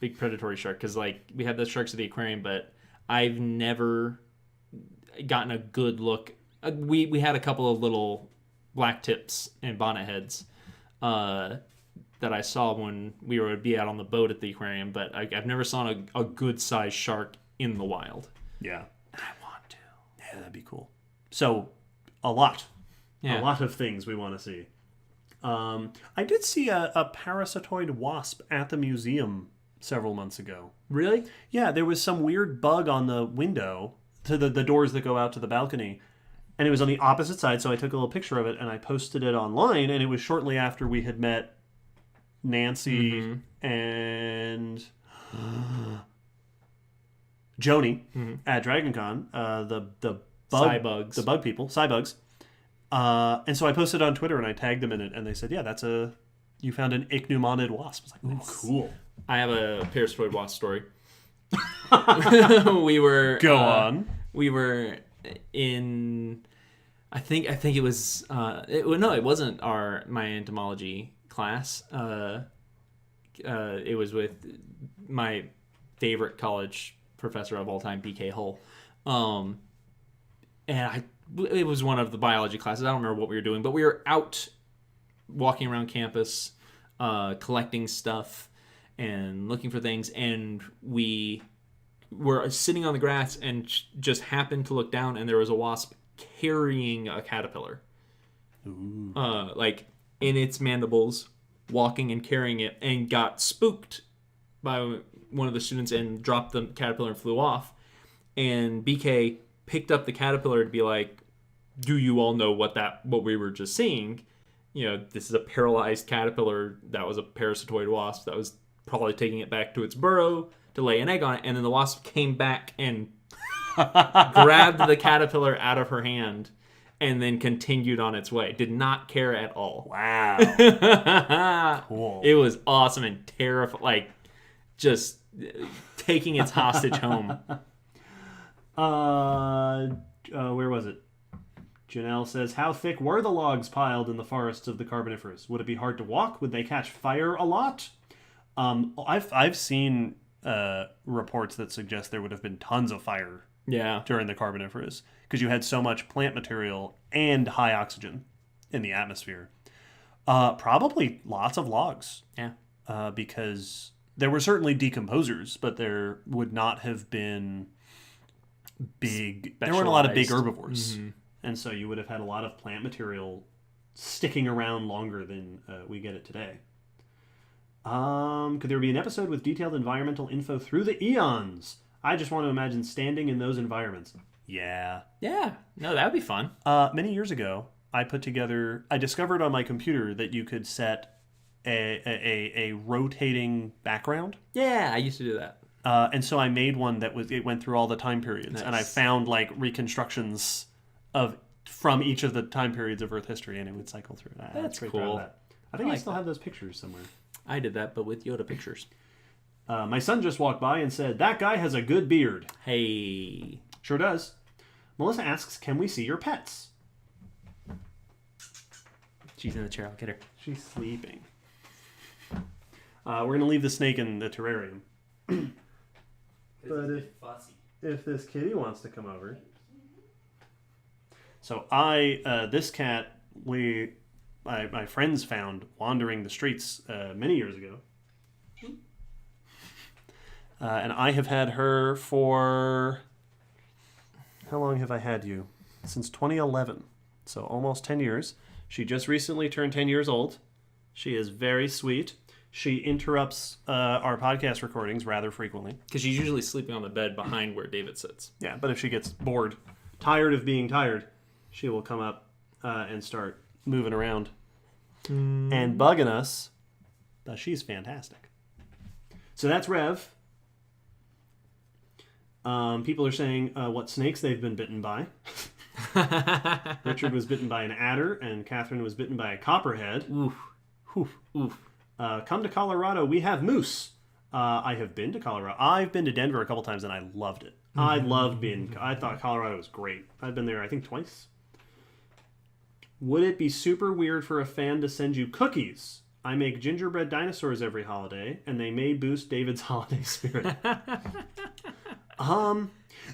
Big predatory shark. Because like we have those sharks at the aquarium, but I've never gotten a good look. We had a couple of little black tips and bonnet heads that I saw when we would be out on the boat at the aquarium, but I've never saw a good sized shark in the wild. Yeah. And I want to. Yeah, that'd be cool. So, a lot. Yeah. A lot of things we want to see. I did see a parasitoid wasp at the museum several months ago. Really? Yeah, there was some weird bug on the window to the doors that go out to the balcony. And it was on the opposite side, so I took a little picture of it and I posted it online. And it was shortly after we had met Nancy and Joni at DragonCon, the bug people, Cybugs. And so I posted on Twitter and I tagged them in it, and they said, "Yeah, you found an ichneummonid wasp." I was like, "Oh, cool." I have a parasitoid wasp story. Go on. We were in. I think it was. It wasn't my entomology class. It was with my favorite college professor of all time, BK Hull, and it was one of the biology classes. I don't remember what we were doing, but we were out walking around campus, collecting stuff and looking for things, and we were sitting on the grass and just happened to look down, and there was a wasp carrying a caterpillar. Ooh. Like in its mandibles, walking and carrying it, and got spooked by one of the students and dropped the caterpillar and flew off. And BK picked up the caterpillar to be like, "Do you all know what we were just seeing? You know, this is a paralyzed caterpillar that was a parasitoid wasp that was probably taking it back to its burrow to lay an egg on it." And then the wasp came back and grabbed the caterpillar out of her hand and then continued on its way. Did not care at all. Wow. Cool. It was awesome and terrifying. Like, just taking its hostage home. Where was it? Janelle says, "How thick were the logs piled in the forests of the Carboniferous? Would it be hard to walk? Would they catch fire a lot?" I've seen reports that suggest there would have been tons of fire during the Carboniferous because you had so much plant material and high oxygen in the atmosphere. Probably lots of logs. Yeah. Because there were certainly decomposers, but there would not have been there weren't a lot of big herbivores. Mm-hmm. And so you would have had a lot of plant material sticking around longer than we get it today. Could there be an episode with detailed environmental info through the eons? I just want to imagine standing in those environments. Yeah. Yeah. No, that would be fun. Many years ago, I discovered on my computer that you could set a rotating background. Yeah, I used to do that. And so I made one it went through all the time periods. Nice. And I found like reconstructions from each of the time periods of Earth history, and it would cycle through. That's pretty cool. proud of that. I think I still have those pictures somewhere. I did that, but with Yoda pictures. My son just walked by and said, "That guy has a good beard." Hey. Sure does. Melissa asks, "Can we see your pets?" She's in the chair. I'll get her. She's sleeping. We're going to leave the snake in the terrarium. But if this kitty wants to come over. So this cat, my friends found wandering the streets many years ago. And I have had her for... How long have I had you? Since 2011. So almost 10 years. She just recently turned 10 years old. She is very sweet. She interrupts our podcast recordings rather frequently. Because she's usually sleeping on the bed behind where David sits. Yeah, but if she gets bored, tired of being tired, she will come up and start moving around and bugging us. She's fantastic. So that's Rev. People are saying what snakes they've been bitten by. Richard was bitten by an adder, and Catherine was bitten by a copperhead. Oof. Oof. Oof. Come to Colorado. We have moose. I have been to Colorado. I've been to Denver a couple times, and I loved it. I thought Colorado was great. I've been there, I think, twice. Would it be super weird for a fan to send you cookies? I make gingerbread dinosaurs every holiday, and they may boost David's holiday spirit.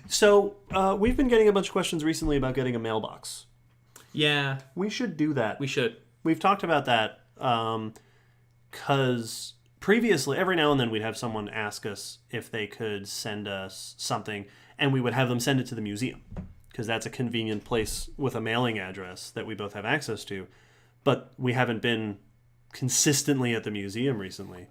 So we've been getting a bunch of questions recently about getting a mailbox. Yeah. We should do that. We should. We've talked about that because previously, every now and then we'd have someone ask us if they could send us something, and we would have them send it to the museum because that's a convenient place with a mailing address that we both have access to. But we haven't been consistently at the museum recently,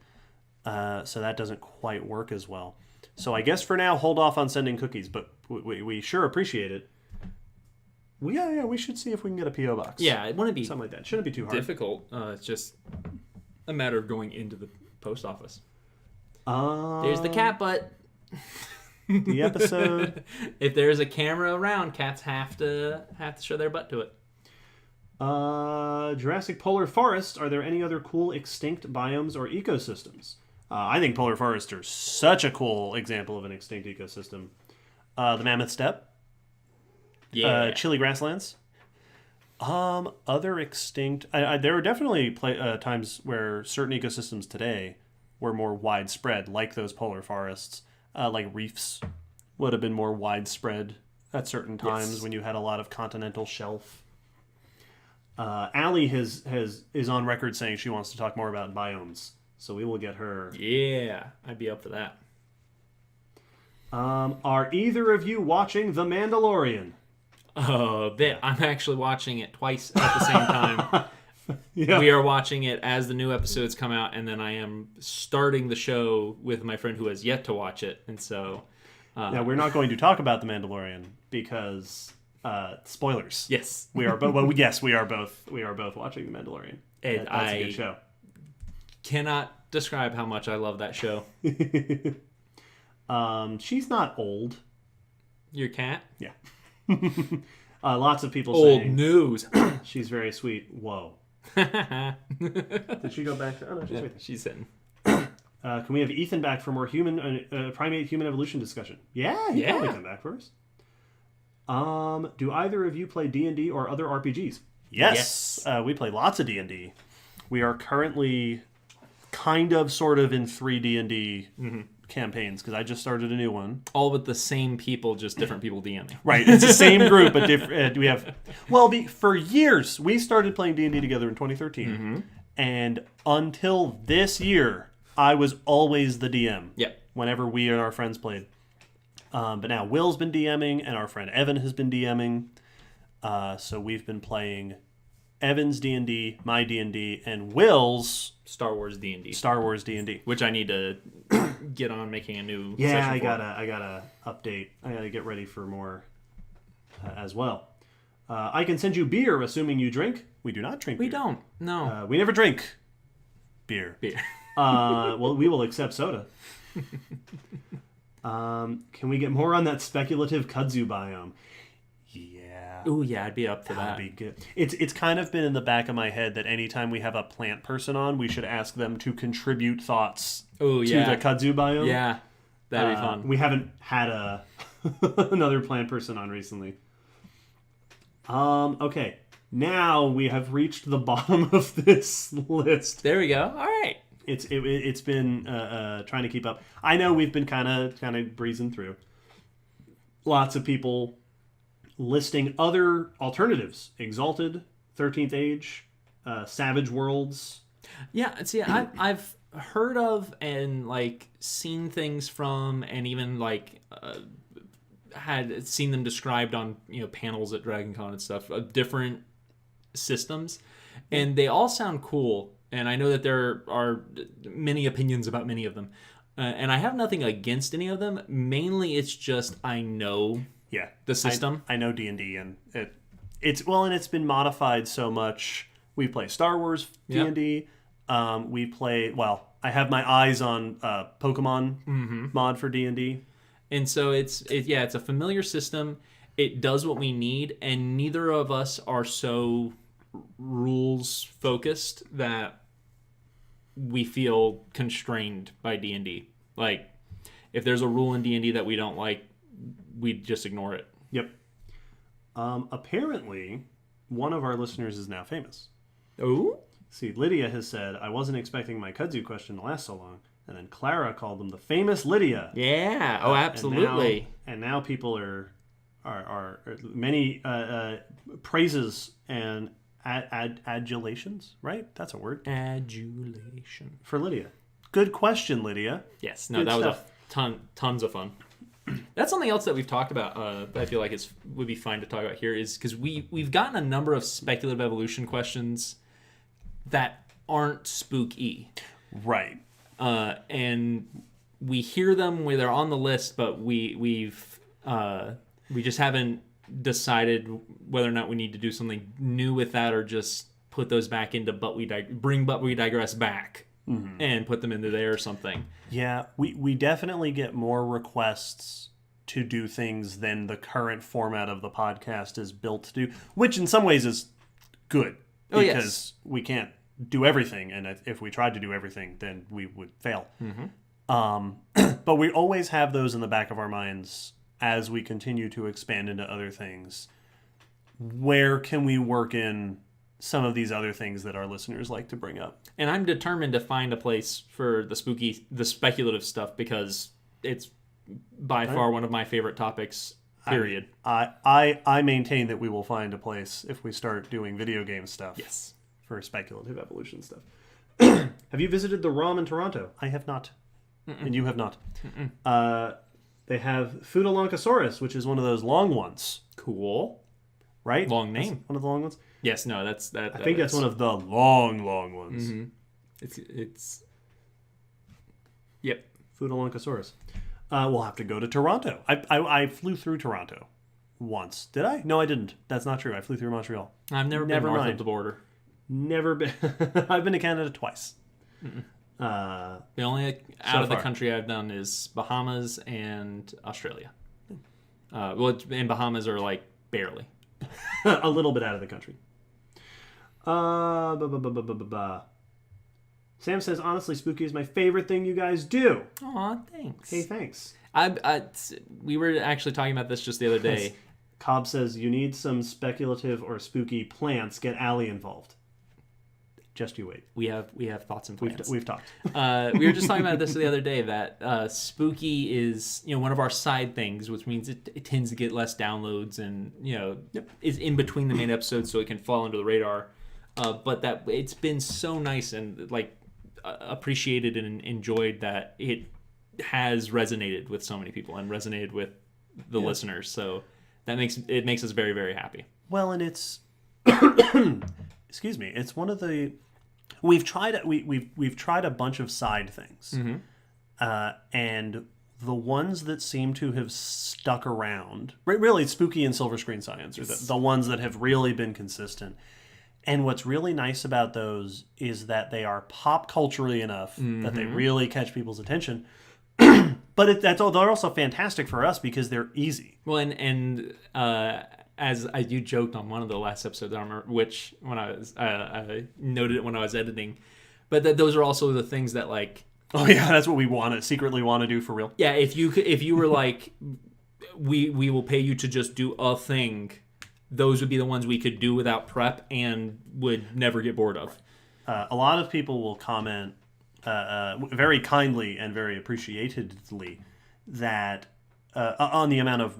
so that doesn't quite work as well. So I guess for now, hold off on sending cookies, but we sure appreciate it. We should see if we can get a P.O. box. Yeah, it wouldn't be something like that. Shouldn't be too hard. difficult. It's just a matter of going into the post office. There's the cat butt. The episode. If there's a camera around, cats have to show their butt to it. Jurassic Polar Forest. Are there any other cool extinct biomes or ecosystems? I think polar forests are such a cool example of an extinct ecosystem. The Mammoth Steppe. Yeah. Chilly grasslands. Other extinct... there are definitely times where certain ecosystems today were more widespread, like those polar forests. Like reefs would have been more widespread at certain times when you had a lot of continental shelf. Allie is on record saying she wants to talk more about biomes. So we will get her. Yeah, I'd be up for that. Are either of you watching The Mandalorian? A bit. I'm actually watching it twice at the same time. Yeah. We are watching it as the new episodes come out, and then I am starting the show with my friend who has yet to watch it. And so... now, we're not going to talk about The Mandalorian because... spoilers. Yes. We are both. Well, yes, we are both watching The Mandalorian. And that's a good show. Cannot describe how much I love that show. She's not old. Your cat? Yeah. Lots of people Old saying news. she's very sweet. Whoa. Did she go back to... Oh, no, she's right there. She's sitting. Can we have Ethan back for more primate human evolution discussion? Yeah, he can probably come back for us. Do either of you play D&D or other RPGs? Yes. We play lots of D&D. We are currently sort of in 3 D&D campaigns because I just started a new one. All with the same people, just different people DMing. Right. It's the same group, but different. We have... Well, for years, we started playing D&D together in 2013. Mm-hmm. And until this year, I was always the DM. Yep. Whenever we and our friends played. But now Will's been DMing, and our friend Evan has been DMing. So we've been playing Evan's D&D, my D&D, and Will's Star Wars D&D. Star Wars D&D. Which I need to get on making a new session Yeah, for. I gotta update. I gotta get ready for more as well. I can send you beer, assuming you drink. We do not drink beer. We don't. No. We never drink beer. Well, we will accept soda. Can we get more on that speculative kudzu biome? Yeah. Ooh, yeah, I'd be up for That'd that. be good. It's kind of been in the back of my head that anytime we have a plant person on, we should ask them to contribute thoughts Oh, to yeah. the kudzu biome. Yeah, that'd be fun. We haven't had another plant person on recently. Okay. Now we have reached the bottom of this list. There we go. All right. It's been trying to keep up. I know we've been kind of breezing through. Lots of people listing other alternatives: Exalted, 13th Age, Savage Worlds. Yeah, see, I've heard of and like seen things from, and even like had seen them described on panels at DragonCon and stuff of different systems, and they all sound cool. And I know that there are many opinions about many of them, and I have nothing against any of them. Mainly, it's just I know the system. I know D&D, and it's been modified so much. We play Star Wars D&D. We play. Well, I have my eyes on Pokemon mod for D&D. And so it's a familiar system. It does what we need, and neither of us are so rules focused that we feel constrained by D&D. Like, if there's a rule in D&D that we don't like, we just ignore it. Yep. Apparently, one of our listeners is now famous. Oh? See, Lydia has said, I wasn't expecting my kudzu question to last so long. And then Clara called them the famous Lydia. Yeah. Oh, absolutely. And now people are many praises and adulations, right? That's a word. Adulation. For Lydia. Good question, Lydia. Yes. No, Good that stuff. was tons of fun. That's something else that we've talked about that I feel like would be fine to talk about here is because we've gotten a number of speculative evolution questions that aren't spooky. Right. And we hear them where they're on the list, but we just haven't decided whether or not we need to do something new with that or just put those back into But We Digress back and put them into there or something. Yeah, we definitely get more requests to do things than the current format of the podcast is built to do, which in some ways is good because we can't do everything, and if we tried to do everything, then we would fail. But we always have those in the back of our minds as we continue to expand into other things. Where can we work in some of these other things that our listeners like to bring up? And I'm determined to find a place for the speculative stuff because it's by far one of my favorite topics, period. I maintain that we will find a place if we start doing video game stuff. Yes. For speculative evolution stuff. Have you visited the ROM in Toronto? I have not. And you have not. They have Foodalonkosaurus, which is one of those long ones. Cool. Right? Long name. That's one of the long ones? Yes, no, that's that. I think that's one of the long ones. Mm-hmm. It's. Yep. Foodalonkosaurus. We'll have to go to Toronto. I flew through Toronto once. Did I? No, I didn't. That's not true. I flew through Montreal. I've never been north of the border. Never been. I've been to Canada twice. The only out of the country I've done is Bahamas and Australia. And Bahamas are like barely. A little bit out of the country. Sam says, honestly, spooky is my favorite thing you guys do. Aw, thanks. Hey, thanks. We were actually talking about this just the other day. Cobb says, you need some speculative or spooky plants. Get Allie involved. Just you wait. We have thoughts and plans. We've talked. We were just talking about this the other day, that spooky is one of our side things, which means it tends to get less downloads and is in between the main episodes, so it can fall under the radar. But that it's been so nice and appreciated and enjoyed that it has resonated with so many people and resonated with the listeners. So that makes us very, very happy. Well, and it's excuse me, it's one of the we've tried a bunch of side things, and the ones that seem to have stuck around, really, Spooky and Silver Screen Science are the ones that have really been consistent. And what's really nice about those is that they are pop culturally enough that they really catch people's attention. But they're also fantastic for us because they're easy. Well, and as you joked on one of the last episodes, I don't remember which, when I noted it when I was editing, but that those are also the things that like. Oh yeah, that's what we secretly want to do for real. Yeah, if you were like, we will pay you to just do a thing, those would be the ones we could do without prep and would never get bored of. A lot of people will comment very kindly and very appreciatedly that on the amount of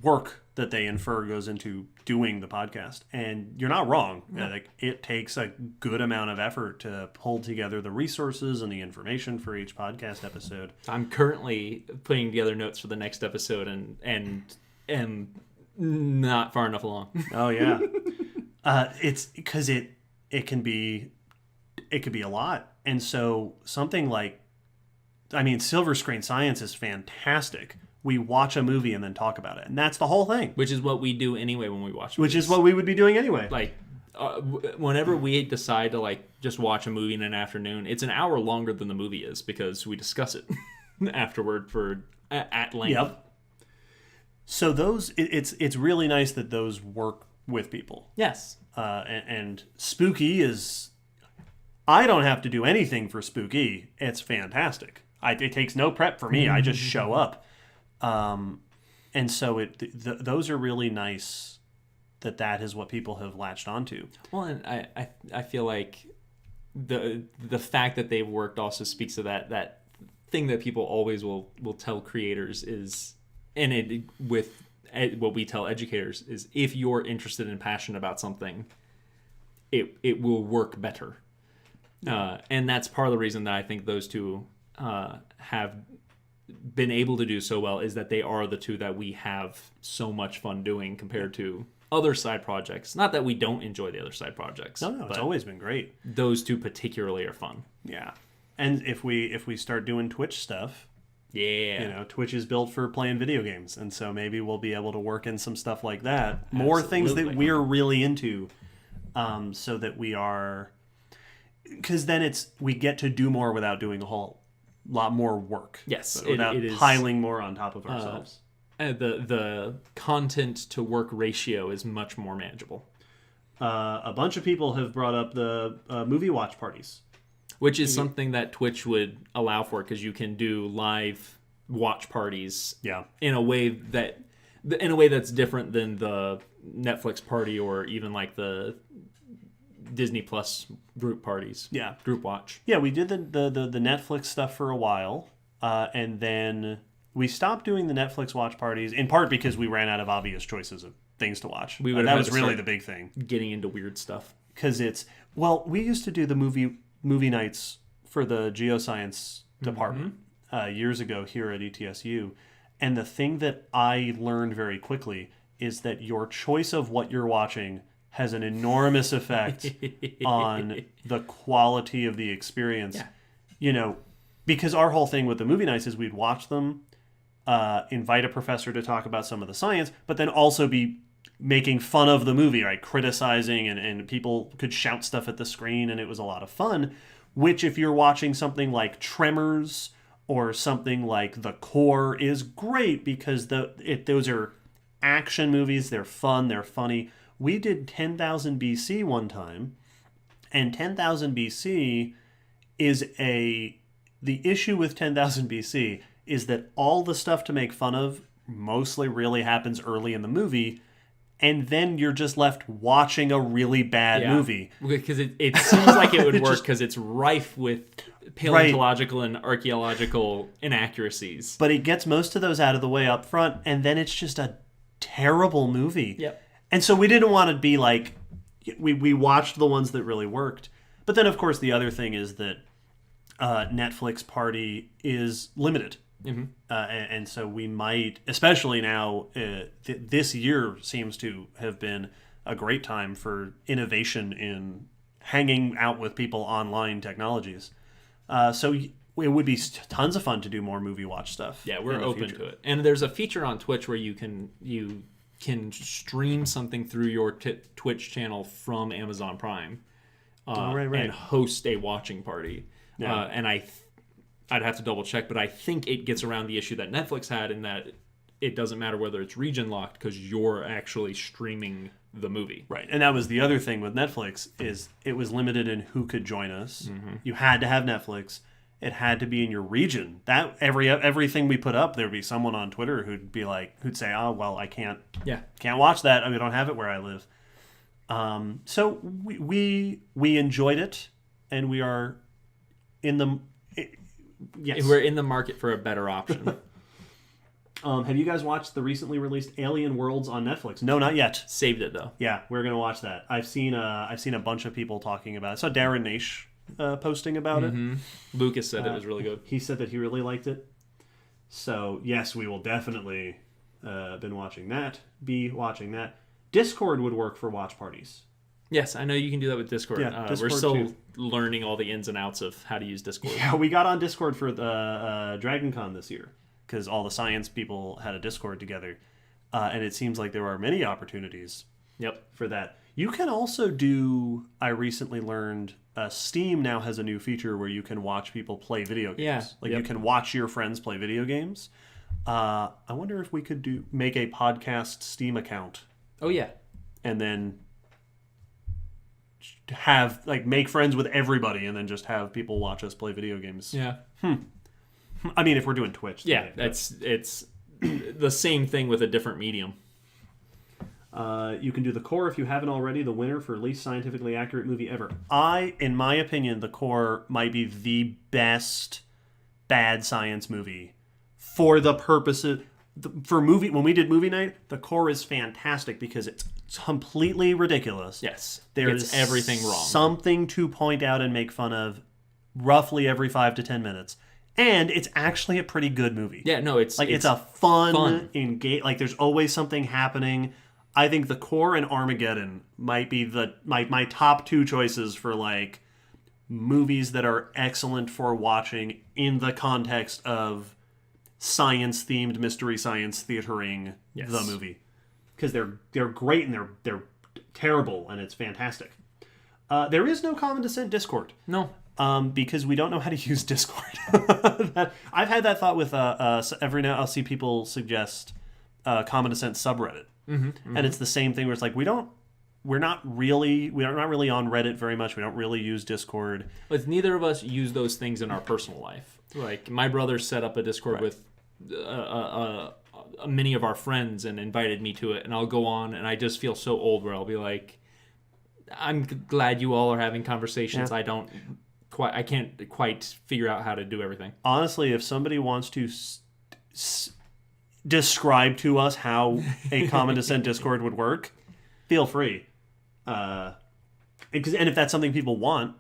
work that they infer goes into doing the podcast. And you're not wrong. No. Like, it takes a good amount of effort to pull together the resources and the information for each podcast episode. I'm currently putting together notes for the next episode and not far enough along. Oh yeah. It's because it can be a lot. And so something like, I mean, Silver Screen Science is fantastic. We watch a movie and then talk about it. And that's the whole thing. Which is what we do anyway when we watch movies. Which is what we would be doing anyway. Like, whenever we decide to like just watch a movie in an afternoon, it's an hour longer than the movie is because we discuss it afterward at length. Yep. So those, it's really nice that those work with people. Yes. And Spooky is, I don't have to do anything for Spooky. It's fantastic. It takes no prep for me. I just show up. And so those are really nice that is what people have latched onto. Well, and I feel like the fact that they've worked also speaks to that thing that people always will tell creators is, and it with what we tell educators is, if you're interested and passionate about something, it will work better. And that's part of the reason that I think those two have been able to do so well, is that they are the two that we have so much fun doing compared to other side projects. Not that we don't enjoy the other side projects. No, it's always been great. Those two particularly are fun. Yeah. And if we start doing Twitch stuff, yeah, Twitch is built for playing video games, and so maybe we'll be able to work in some stuff like that. More things that we're really into, so that we are, because then we get to do more without doing a whole lot more work. Yes, without it is piling more on top of ourselves. The content to work ratio is much more manageable. A bunch of people have brought up the movie watch parties, which is something that Twitch would allow for, because you can do live watch parties. Yeah. In a way that's different than the Netflix party or even like the Disney Plus group parties. Yeah. Group watch. Yeah, we did the Netflix stuff for a while, and then we stopped doing the Netflix watch parties, in part because we ran out of obvious choices of things to watch. That was really the big thing. Getting into weird stuff. Because we used to do the movie nights for the geoscience department years ago here at ETSU, and the thing that I learned very quickly is that your choice of what you're watching has an enormous effect on the quality of the experience. Yeah. Because our whole thing with the movie nights is we'd watch them, invite a professor to talk about some of the science, but then also be making fun of the movie, right? Criticizing, and people could shout stuff at the screen, and it was a lot of fun. Which, if you're watching something like Tremors or something like The Core, is great, because those are action movies. They're fun. They're funny. We did 10,000 BC one time, and 10,000 BC is the issue with 10,000 BC is that all the stuff to make fun of mostly really happens early in the movie, and then you're just left watching a really bad movie. Because it seems like it would work because it's rife with paleontological and archaeological inaccuracies. But it gets most of those out of the way up front, and then it's just a terrible movie. Yep. And so we didn't want to be like, we watched the ones that really worked. But then, of course, the other thing is that Netflix party is limited. Mm-hmm. And so we might, especially now, this year seems to have been a great time for innovation in hanging out with people online technologies. So it would be tons of fun to do more movie watch stuff. Yeah, we're open to it. And there's a feature on Twitch where you can stream something through your Twitch channel from Amazon Prime and host a watching party. And I'd have to double check, but I think it gets around the issue that Netflix had, in that it doesn't matter whether it's region locked because you're actually streaming the movie. Right. And that was the other thing with Netflix is it was limited in who could join us. You had to have Netflix. It had to be in your region. That everything we put up, there'd be someone on Twitter who'd say, "Oh, well, I can't watch that. I mean, I don't have it where I live." So we enjoyed it, and we are in the yes. We're in the market for a better option. Have you guys watched the recently released Alien Worlds on Netflix? No, not yet. Saved it though. Yeah, we're gonna watch that. I've seen a bunch of people talking about it. I saw Darren Naish posting about it. Lucas said it was really good. He said that he really liked it. So yes, we will definitely be watching that. Discord would work for watch parties. Yes, I know you can do that with Discord. Yeah, we're Discord still too. learning all the ins and outs of how to use Discord. Yeah, we got on Discord for the Dragon Con this year because all the science people had a Discord together, and it seems like there are many opportunities. Yep. For that, you can also do. I recently learned Steam now has a new feature where you can watch people play video games. Yeah. You can watch your friends play video games. I wonder if we could make a podcast Steam account. Oh yeah. And then have make friends with everybody, and then just have people watch us play video games. Yeah. I mean, if we're doing Twitch. Yeah, it's the same thing with a different medium. You can do The Core if you haven't already. The winner for least scientifically accurate movie ever. In my opinion, The Core might be the best bad science movie for the purposes for movie. When we did movie night, The Core is fantastic because it's completely ridiculous. Yes, There's everything wrong. Something to point out and make fun of, roughly every 5 to 10 minutes. And it's actually a pretty good movie. Yeah, no, it's a fun. Engage. There's always something happening. I think The Core and Armageddon might be my top 2 choices for movies that are excellent for watching in the context of science-themed mystery science theatering the movie, because they're great and they're terrible and it's fantastic. There is no Common Descent Discord. No. Because we don't know how to use Discord. I've had that thought with every now I'll see people suggest Common Descent subreddit, and it's the same thing where it's we're not really on Reddit very much. We don't really use Discord. But neither of us use those things in our personal life. My brother set up a Discord with many of our friends and invited me to it, and I'll go on and I just feel so old where I'll be like, I'm glad you all are having conversations. Yeah. I can't quite figure out how to do everything. Honestly, if somebody wants to describe to us how a Common Descent Discord would work, feel free. And if that's something people want,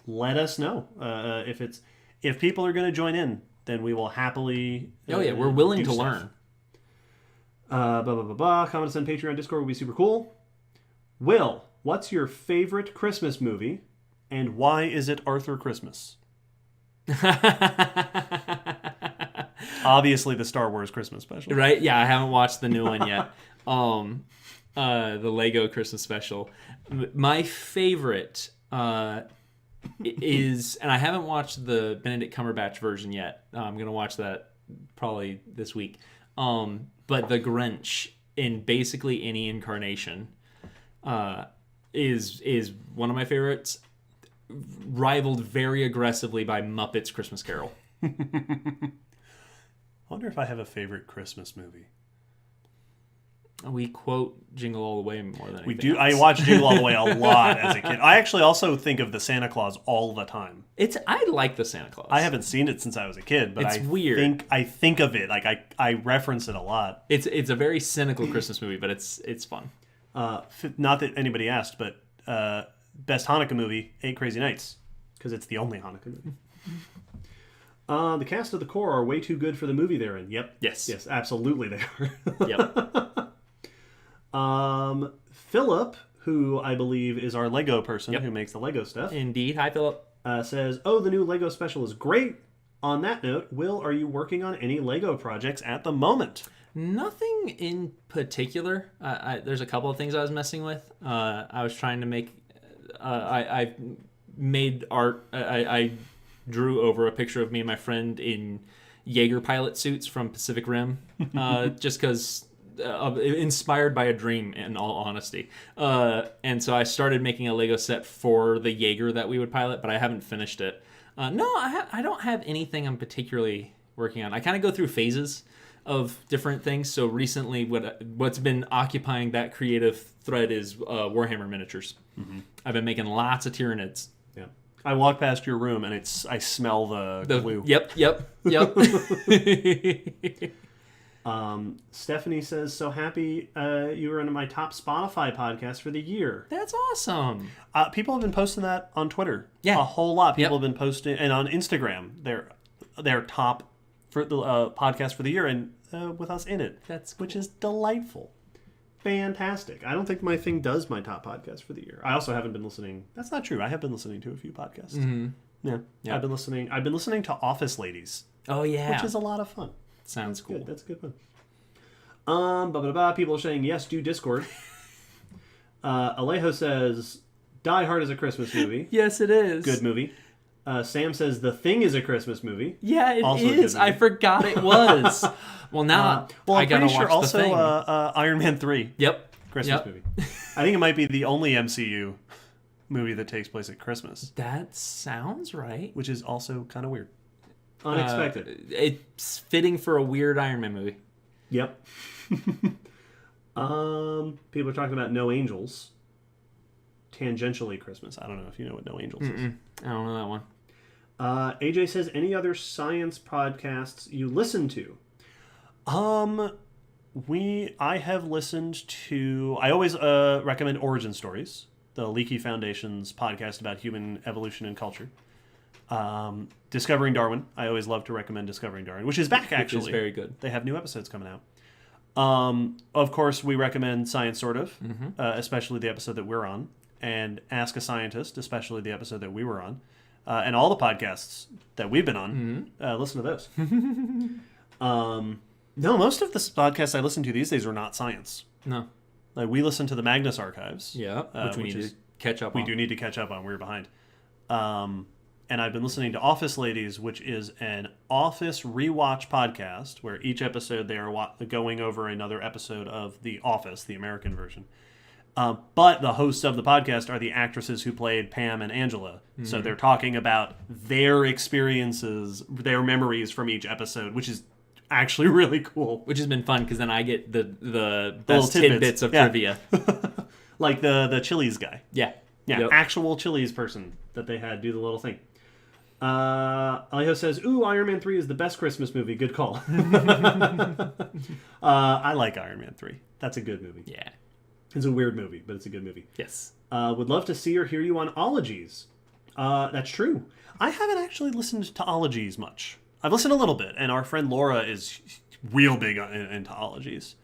let us know. If people are going to join in, then we will happily. We're willing to learn. Common Descent Patreon Discord would be super cool. Will, what's your favorite Christmas movie, and why is it Arthur Christmas? Obviously, the Star Wars Christmas special. Right? Yeah, I haven't watched the new one yet. The Lego Christmas special. My favorite is, and I haven't watched the Benedict Cumberbatch version yet. I'm going to watch that probably this week. But The Grinch, in basically any incarnation, is one of my favorites, rivaled very aggressively by Muppets Christmas Carol. I wonder if I have a favorite Christmas movie. We quote Jingle All the Way more than anything we do. else. I watched Jingle All the Way a lot as a kid. I actually also think of the Santa Claus all the time. I like the Santa Claus. I haven't seen it since I was a kid, but it's weird. I think of it, I reference it a lot. It's a very cynical Christmas movie, but it's fun. Not that anybody asked, but best Hanukkah movie, 8 Crazy Nights, because it's the only Hanukkah movie. The cast of The Core are way too good for the movie they're in. Yep. Yes, absolutely they are. Yep. Philip, who I believe is our Lego person who makes the Lego stuff. Indeed. Hi, Philip. Says, the new Lego special is great. On that note, Will, are you working on any Lego projects at the moment? Nothing in particular. There's a couple of things I was messing with. I was trying to make... I made art. I drew over a picture of me and my friend in Jaeger pilot suits from Pacific Rim, just because inspired by a dream, in all honesty. And so I started making a Lego set for the Jaeger that we would pilot, but I haven't finished it. No, I don't have anything I'm particularly working on. I kind of go through phases of different things. So recently, what's been occupying that creative thread is Warhammer miniatures. Mm-hmm. I've been making lots of Tyranids. Yeah, I walk past your room and I smell the glue. Yep. Stephanie says, so happy you were in my top Spotify podcast for the year. That's awesome. People have been posting that on Twitter. Yeah, a whole lot. People have been posting, and on Instagram, their top for the podcast for the year, and with us in it. That's cool. Which is delightful. Fantastic. I don't think my thing does my top podcast for the year. I also haven't been listening. That's not true. I have been listening to a few podcasts. Mm-hmm. Yeah. I've been listening to Office Ladies. Oh yeah, which is a lot of fun. Sounds cool. Good. That's a good one. People are saying yes, do Discord. Alejo says Die Hard is a Christmas movie. Yes, it is. Good movie. Sam says The Thing is a Christmas movie. Yeah, it also is. I forgot it was. Well, now I'm pretty sure also Iron Man 3. Yep. Christmas movie. I think it might be the only MCU movie that takes place at Christmas. That sounds right. Which is also kind of weird. Unexpected. It's fitting for a weird Iron Man movie. Yep. People are talking about No Angels. Tangentially Christmas. I don't know if you know what No Angels is. I don't know that one. AJ says, any other science podcasts you listen to? I have listened to... I always recommend Origin Stories, the Leaky Foundation's podcast about human evolution and culture. Discovering Darwin. I always love to recommend Discovering Darwin, which is back, actually. Which is very good. They have new episodes coming out. Of course, we recommend Science Sort of, especially the episode that we're on, and Ask a Scientist, especially the episode that we were on, and all the podcasts that we've been on. Listen to those. No, most of the podcasts I listen to these days are not science. No. Like, we listen to the Magnus Archives. Yeah, which we need to catch up on. We do need to catch up on. We're behind. And I've been listening to Office Ladies, which is an Office rewatch podcast where each episode they are going over another episode of The Office, the American version. But the hosts of the podcast are the actresses who played Pam and Angela. Mm-hmm. So they're talking about their experiences, their memories from each episode, which is actually really cool. Which has been fun because then I get the best tidbits of trivia. Like the Chili's guy. Yeah. Yeah, actual Chili's person that they had do the little thing. Alejo says, ooh, Iron Man 3 is the best Christmas movie. Good call. I like Iron Man 3. That's a good movie. Yeah. It's a weird movie, but it's a good movie. Yes. Would love to see or hear you on Ologies. That's true. I haven't actually listened to Ologies much. I've listened a little bit, and our friend Laura is real big into Ologies.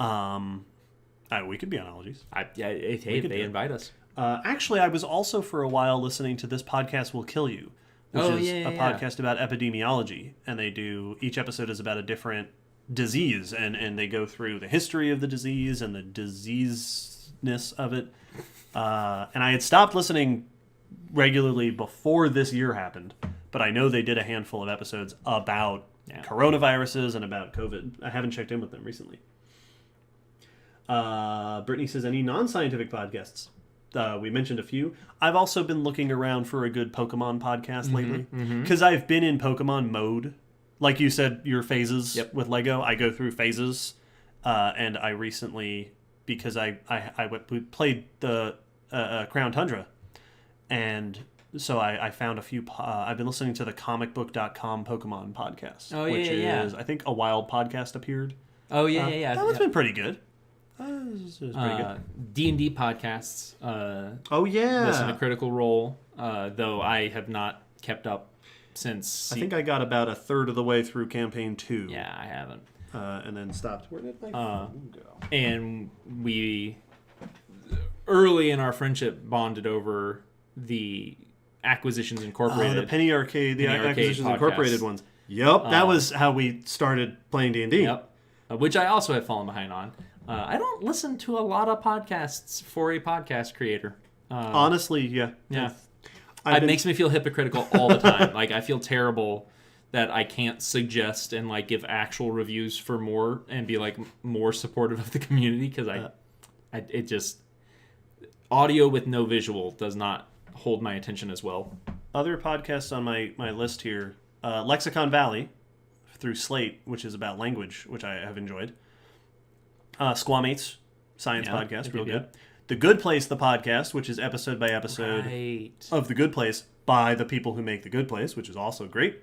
We could be on Ologies. Hey, they invite us. Actually, I was also for a while listening to This Podcast Will Kill You, which is a podcast about epidemiology. And they do, each episode is about a different disease, and they go through the history of the disease and the diseaseness of it. And I had stopped listening regularly before this year happened, but I know they did a handful of episodes about coronaviruses and about COVID. I haven't checked in with them recently. Brittany says, any non-scientific podcasts? We mentioned a few. I've also been looking around for a good Pokemon podcast lately because I've been in Pokemon mode. Like you said, your phases with Lego. I go through phases, and I recently, because we played the Crown Tundra, and so I found a few. I've been listening to the comicbook.com Pokemon podcast, which is I think a Wild podcast appeared. Oh yeah. That one's been pretty good. It was pretty good. D&D podcasts. Listen to Critical Role, though I have not kept up since. I think I got about a third of the way through campaign 2. Yeah, I haven't. And then stopped. Where did my phone go? And we, early in our friendship, bonded over the Acquisitions Incorporated. The Penny Arcade, the Acquisitions podcast. Incorporated ones. Yep, that was how we started playing D&D. Yep, which I also have fallen behind on. I don't listen to a lot of podcasts for a podcast creator. Honestly, yeah. It makes me feel hypocritical all the time. Like, I feel terrible that I can't suggest and like give actual reviews for more and be like more supportive of the community, because it just audio with no visual does not hold my attention as well. Other podcasts on my list here, Lexicon Valley through Slate, which is about language, which I have enjoyed. Squamates, science podcast, real good. The Good Place, the podcast, which is episode by episode of The Good Place by the people who make The Good Place, which is also great.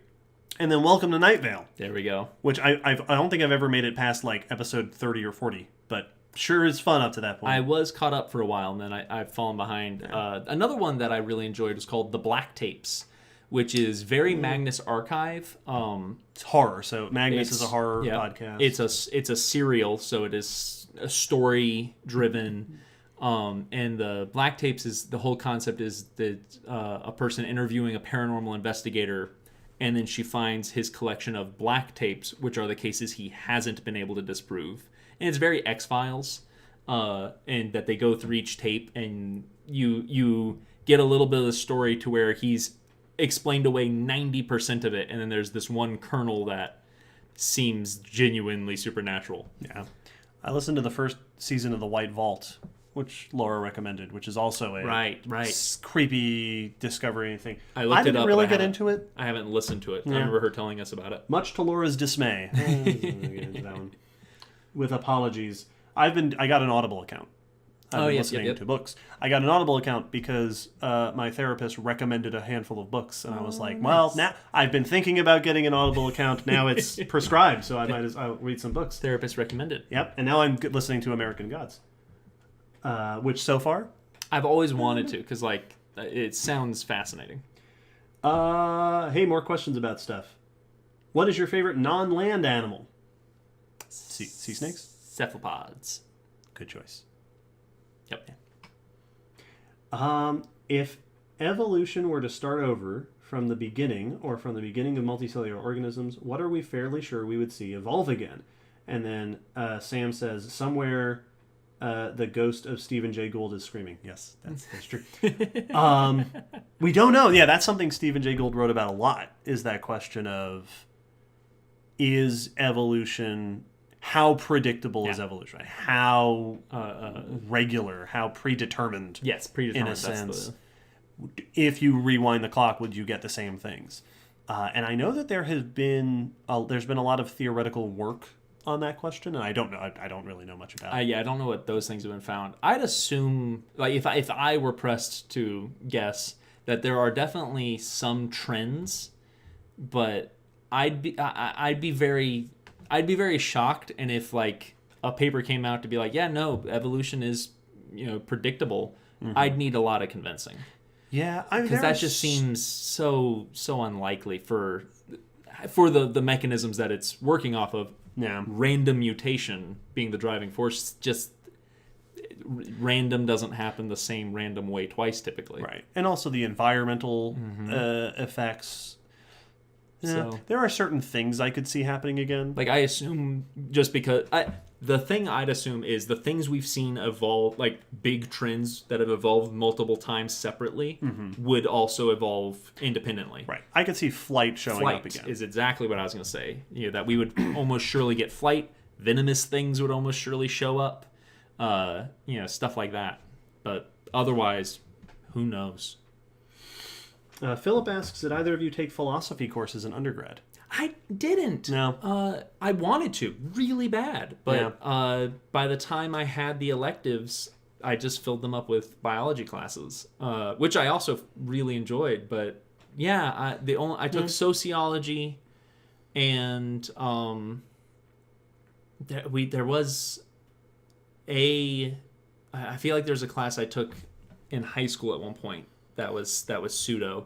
And then Welcome to Night Vale. There we go. Which I don't think I've ever made it past like episode 30 or 40, but sure is fun up to that point. I was caught up for a while, and then I've fallen behind. Yeah. Another one that I really enjoyed was called The Black Tapes, which is very Magnus Archive. It's horror, so Magnus is a horror podcast. It's a serial, so it is a story driven. And the Black Tapes is the whole concept is that a person interviewing a paranormal investigator, and then she finds his collection of black tapes, which are the cases he hasn't been able to disprove. And it's very X-Files, and that they go through each tape, and you get a little bit of the story to where he's explained away 90% of it, and then there's this one kernel that seems genuinely supernatural. Yeah. I listened to the first season of The White Vault, which Laura recommended, which is also a right creepy discovery thing. I didn't really get into it. I haven't listened to it. Yeah. I remember her telling us about it. Much to Laura's dismay. Get into that one. With apologies. I got an Audible account. I've been listening to books. I got an Audible account because my therapist recommended a handful of books, and I was like, well, now I've been thinking about getting an Audible account. Now it's prescribed, so I might as well read some books. Therapist recommended. Yep, and now I'm listening to American Gods. Which so far I've always wanted to, because like it sounds fascinating. Hey, more questions about stuff. What is your favorite non-land animal? Sea snakes? Cephalopods. Good choice. Yep. If evolution were to start over from the beginning, or from the beginning of multicellular organisms, what are we fairly sure we would see evolve again? And then Sam says somewhere. The ghost of Stephen Jay Gould is screaming. Yes, that's true. We don't know. Yeah, that's something Stephen Jay Gould wrote about a lot, is that question of, is evolution, how predictable is evolution? Right? How regular, how predetermined? Yes, predetermined. In a sense. If you rewind the clock, would you get the same things? And I know that there's been a lot of theoretical work on that question, and I don't know. I don't really know much about it. I don't know what those things have been found. I'd assume, like, if I were pressed to guess, that there are definitely some trends, but I'd be very shocked, and if like a paper came out to be like, yeah, no, evolution is predictable, I'd need a lot of convincing. Yeah, because that just seems so unlikely for the mechanisms that it's working off of. Yeah. Random mutation being the driving force, just random doesn't happen the same random way twice typically. Right. And also the environmental effects. Yeah, so there are certain things I could see happening again. Like I assume just because the thing I'd assume is the things we've seen evolve, like big trends that have evolved multiple times separately, would also evolve independently. Right. I could see flight showing up again. Is exactly what I was going to say. That we would almost surely get flight. Venomous things would almost surely show up. Stuff like that. But otherwise, who knows? Philip asks, did either of you take philosophy courses in undergrad? I didn't. No. I wanted to really bad, but by the time I had the electives, I just filled them up with biology classes, which I also really enjoyed. But yeah, I took sociology, and there was I feel like there's a class I took in high school at one point that was pseudo.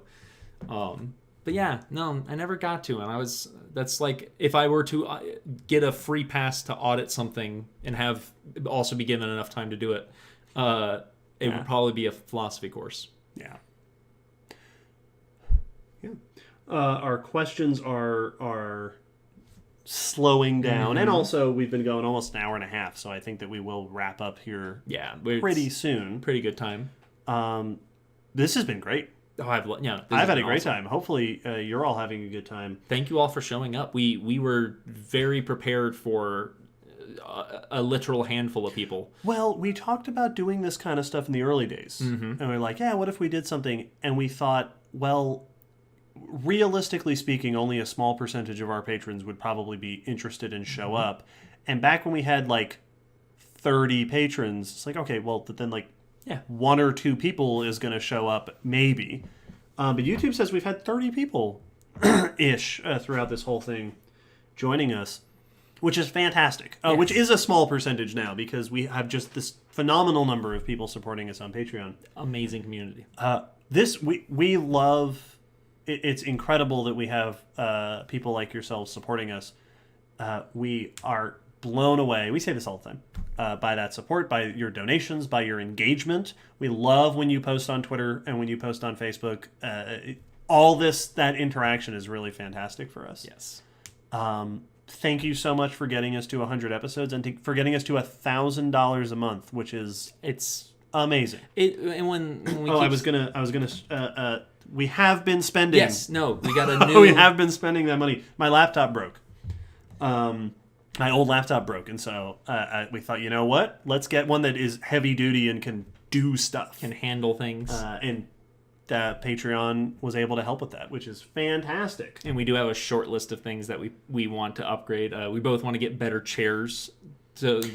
But yeah, no, I never got to, and that's like if I were to get a free pass to audit something and have also be given enough time to do it, it would probably be a philosophy course. Yeah. Yeah. Our questions are slowing down, and also we've been going almost an hour and a half, so I think that we will wrap up here. Yeah, pretty soon. Pretty good time. This has been great. Oh, this I've has had a been great awesome. time. Hopefully, you're all having a good time. Thank you all for showing up. We were very prepared for a literal handful of people. Well, we talked about doing this kind of stuff in the early days. And we were like, yeah, what if we did something? And we thought, well, realistically speaking, only a small percentage of our patrons would probably be interested and show up. And back when we had like 30 patrons, it's like, okay, well, then like Yeah. 1 or 2 people is going to show up, maybe. But YouTube says we've had 30 people ish throughout this whole thing joining us, which is fantastic. Yes. Which is a small percentage now because we have just this phenomenal number of people supporting us on Patreon. Amazing community. We love. It's incredible that we have people like yourselves supporting us. We are blown away. We say this all the time by that support, by your donations, by your engagement. We love when you post on Twitter and when you post on Facebook. All that interaction is really fantastic for us. Yes. Thank you so much for getting us to 100 episodes and for getting us to $1,000 a month, which is It's amazing. and when we Oh, keep... I was gonna. We have been spending. Yes, no, we got a new. We have been spending that money. My laptop broke. My old laptop broke, and so we thought, you know what? Let's get one that is heavy duty and can do stuff. Can handle things. And Patreon was able to help with that, which is fantastic. And we do have a short list of things that we want to upgrade. We both want to get better chairs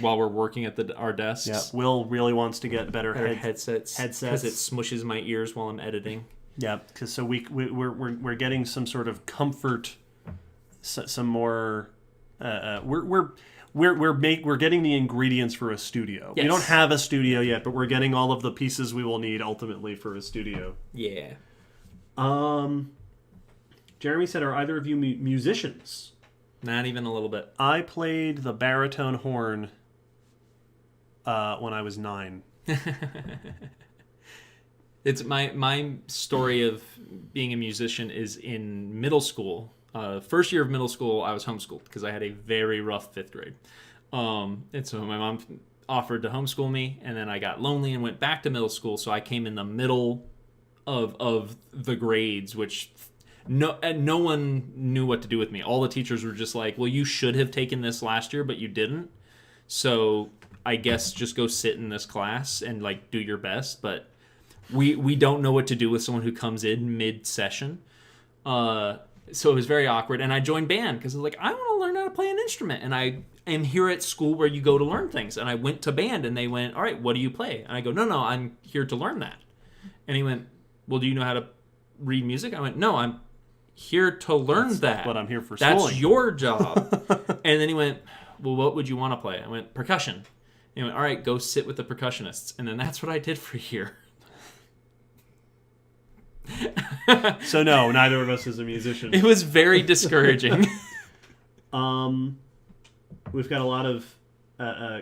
while we're working at our desks. Yeah, Will really wants to get better headsets because it smushes my ears while I'm editing. Yeah, because so we're getting some sort of comfort, some more. We're getting the ingredients for a studio. Yes. We don't have a studio yet, but we're getting all of the pieces we will need ultimately for a studio. Yeah. Jeremy said, "Are either of you musicians?" Not even a little bit. I played the baritone horn when I was 9. It's my story of being a musician is in middle school. First year of middle school, I was homeschooled because I had a very rough 5th grade. And so my mom offered to homeschool me, and then I got lonely and went back to middle school. So I came in the middle of the grades, which no one knew what to do with me. All the teachers were just like, well, you should have taken this last year, but you didn't. So I guess just go sit in this class and like do your best. But we don't know what to do with someone who comes in mid-session. So it was very awkward. And I joined band because I was like, I want to learn how to play an instrument. And I am here at school where you go to learn things. And I went to band and they went, all right, what do you play? And I go, no, I'm here to learn that. And he went, well, do you know how to read music? I went, no, I'm here to learn that. But I'm here for That's schooling. your job. And then he went, well, what would you want to play? I went, percussion. And he went, all right, go sit with the percussionists. And then that's what I did for a year. So no, neither of us is a musician. It was very discouraging. We've got a lot of.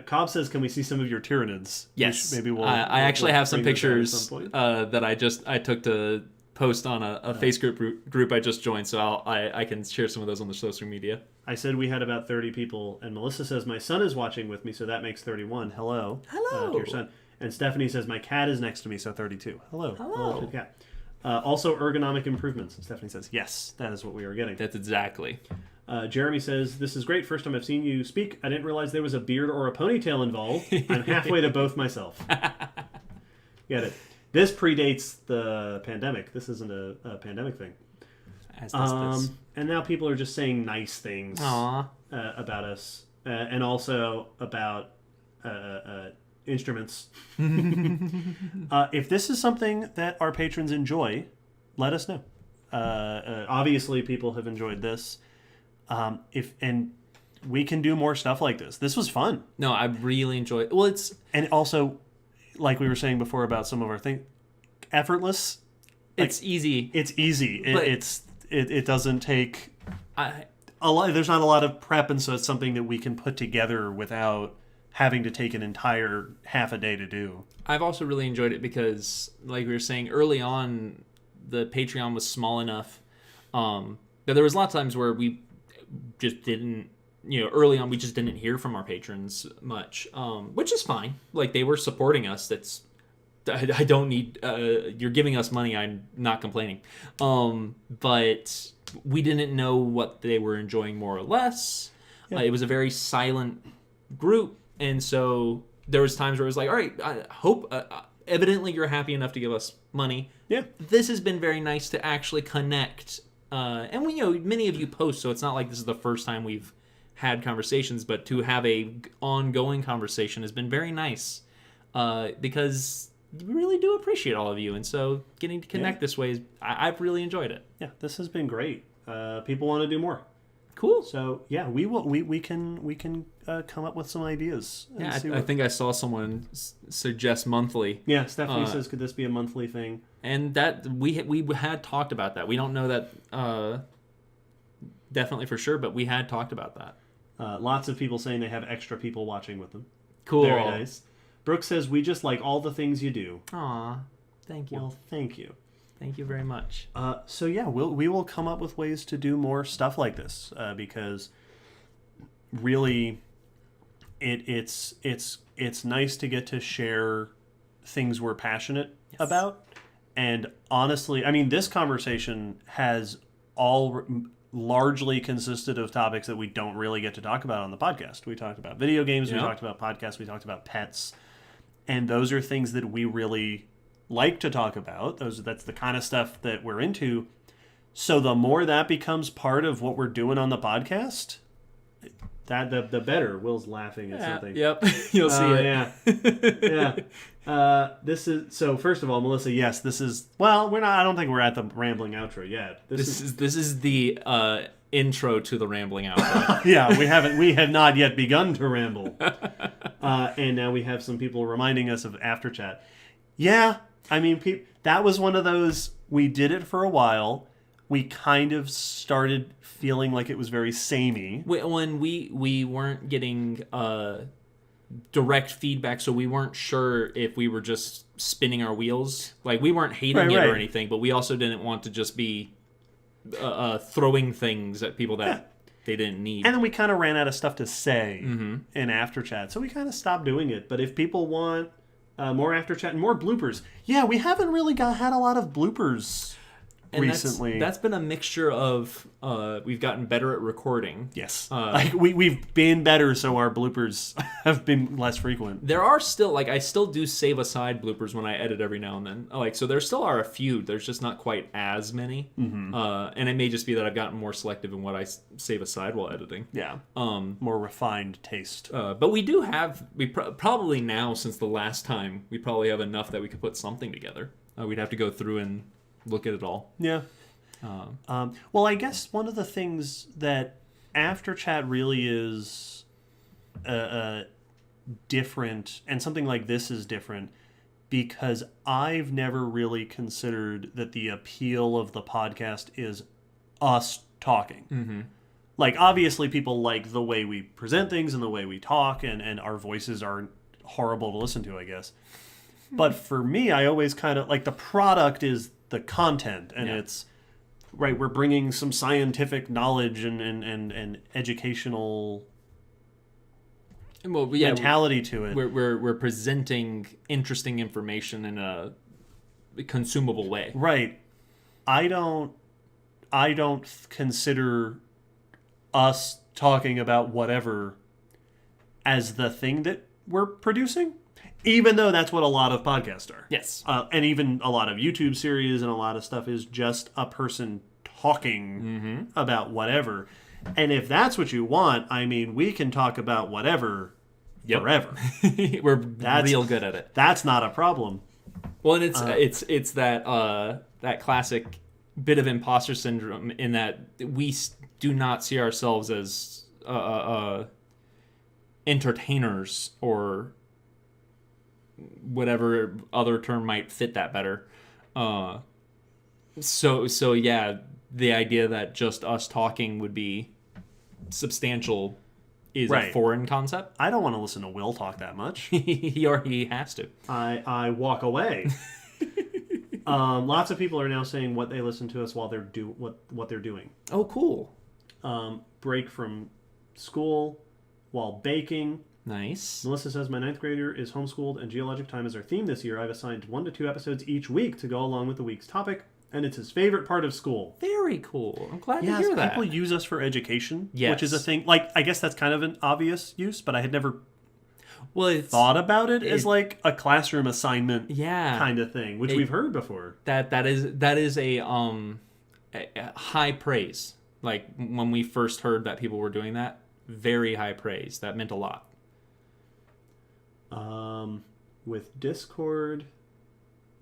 Cobb says, "Can we see some of your Tyranids?" Yes, maybe we'll. I actually have some bring those out at pictures some point. that I took to post on a Facebook group I just joined, so I can share some of those on the social media. I said we had about 30 people, and Melissa says my son is watching with me, so that makes 31. Hello, Hello. to your son. And Stephanie says my cat is next to me, so 32. Hello, Hello. to the cat. Also, ergonomic improvements. Stephanie says yes, that is what we are getting. That's exactly. Jeremy says, this is great. First time I've seen you speak. I didn't realize there was a beard or a ponytail involved. I'm halfway to both myself. Get it. This predates the pandemic. This isn't a pandemic thing. As this. And now people are just saying nice things Aw. about us and also about instruments. If this is something that our patrons enjoy, let us know. Obviously, people have enjoyed this. And we can do more stuff like this. This was fun. No, I really enjoy it. Well, it's... And also, like we were saying before about some of our things, effortless. It's easy. It's easy. But It doesn't take I a lot. There's not a lot of prep, and so it's something that we can put together without having to take an entire half a day to do. I've also really enjoyed it because, like we were saying early on, the Patreon was small enough that there was a lot of times where we just didn't, early on we just didn't hear from our patrons much, which is fine. Like, they were supporting us. That's I don't need. You're giving us money. I'm not complaining. But we didn't know what they were enjoying more or less. Yeah. It was a very silent group, and so there was times where it was like, all right, I hope. Evidently, you're happy enough to give us money. Yeah. This has been very nice to actually connect. And we, many of you post, so it's not like this is the first time we've had conversations, but to have a ongoing conversation has been very nice. Because we really do appreciate all of you, and so getting to connect this way, I've really enjoyed it. Yeah, this has been great. People want to do more. Cool. So yeah, we can come up with some ideas. Yeah, I think I saw someone suggest monthly. Yeah, Stephanie says, could this be a monthly thing? And that we had talked about that. We don't know that definitely for sure, but we had talked about that. Lots of people saying they have extra people watching with them. Cool. Very nice. Brooke says, we just like all the things you do. Aw, thank you. Well, thank you. Thank you very much. So yeah, we will come up with ways to do more stuff like this because really, it's nice to get to share things we're passionate about. And honestly, I mean, this conversation has largely consisted of topics that we don't really get to talk about on the podcast. We talked about video games, we talked about podcasts, we talked about pets, and those are things that we really like to talk about. That's the kind of stuff that we're into. So the more that becomes part of what we're doing on the podcast, the better. Will's laughing at something. Yep, you'll see it. Yeah. This is so. First of all, Melissa, yes, this is. Well, we're not. I don't think we're at the rambling outro yet. This is the intro to the rambling outro. Yeah, we have not yet begun to ramble, and now we have some people reminding us of after chat. Yeah, I mean, that was one of those. We did it for a while. We kind of started feeling like it was very samey. When we weren't getting direct feedback, so we weren't sure if we were just spinning our wheels. Like, we weren't hating it or anything, but we also didn't want to just be throwing things at people that they didn't need. And then we kind of ran out of stuff to say in after chat, so we kind of stopped doing it. But if people want more after chat and more bloopers, yeah, we haven't really had a lot of bloopers recently. That's been a mixture of we've gotten better at recording. Yes, like we've been better, so our bloopers have been less frequent. There are still, like, I still do save aside bloopers when I edit every now and then. Like, so there still are a few. There's just not quite as many. And it may just be that I've gotten more selective in what I save aside while editing. Yeah, more refined taste. But we do have probably now, since the last time, we probably have enough that we could put something together. We'd have to go through and look at it all. Yeah. Well, I guess one of the things that after chat really is different, and something like this is different, because I've never really considered that the appeal of the podcast is us talking. Like, obviously people like the way we present things and the way we talk, and our voices are horrible to listen to, I guess. But for me, I always kind of like the product is the content, and it's right. We're bringing some scientific knowledge and educational mentality to it. We're presenting interesting information in a consumable way. Right. I don't consider us talking about whatever as the thing that we're producing. Even though that's what a lot of podcasts are. Yes. And even a lot of YouTube series and a lot of stuff is just a person talking about whatever. And if that's what you want, I mean, we can talk about whatever forever. We're real good at it. That's not a problem. Well, and it's that classic bit of imposter syndrome in that we do not see ourselves as entertainers or whatever other term might fit that better. So yeah, the idea that just us talking would be substantial is a foreign concept. I don't want to listen to Will talk that much. he has to. I walk away. Lots of people are now saying what they listen to us while they're what they're doing. Oh, cool. Break from school, while baking, Nice. Melissa says, my 9th grader is homeschooled and geologic time is our theme this year. I've assigned 1 to 2 episodes each week to go along with the week's topic, and it's his favorite part of school. Very cool. I'm glad to hear that. People use us for education, Yes. which is a thing. Like, I guess that's kind of an obvious use, but I had never It's thought about it as like a classroom assignment yeah kind of thing, which we've heard before. that is a high praise. Like when we first heard that people were doing that, very high praise. That meant a lot. With Discord,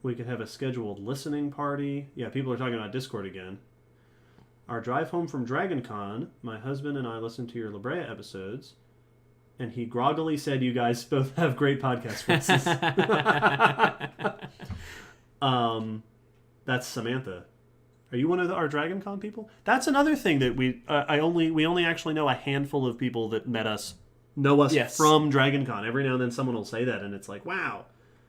we could have a scheduled listening party. Yeah, people are talking about Discord again. Our drive home from DragonCon, my husband and I listened to your La Brea episodes, and he groggily said you guys both have great podcast voices. That's Samantha. Are you one of our DragonCon people? That's another thing that we only actually know a handful of people that know us Yes. from DragonCon. Every now and then someone will say that, and it's like, wow.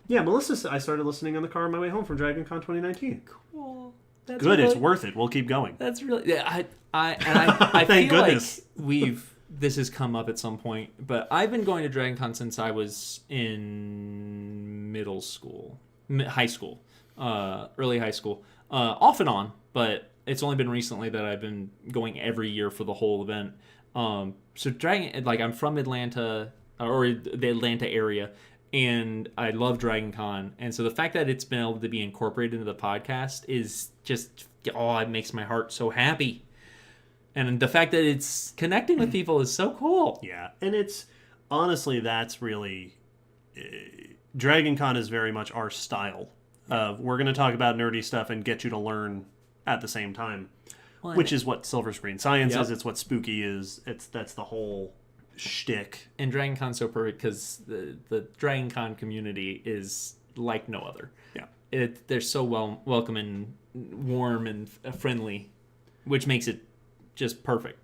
Yeah, Melissa, I started listening on the car on my way home from DragonCon 2019. Cool. That's Good, really, it's worth it. We'll keep going. That's really. Yeah, I Thank feel goodness. like this has come up at some point, but I've been going to DragonCon since I was in middle school, high school, early high school, off and on. But it's only been recently that I've been going every year for the whole event. So I'm from Atlanta or the Atlanta area, and I love DragonCon. And so the fact that it's been able to be incorporated into the podcast is just, it makes my heart so happy. And the fact that it's connecting with people is so cool. Yeah, and it's honestly, that's really DragonCon is very much our style. We're going to talk about nerdy stuff and get you to learn at the same time, which is what Silver Screen Science is. It's what Spooky is. That's the whole shtick. And DragonCon's so perfect because the DragonCon community is like no other. Yeah, they're so welcome and warm and friendly, which makes it just perfect.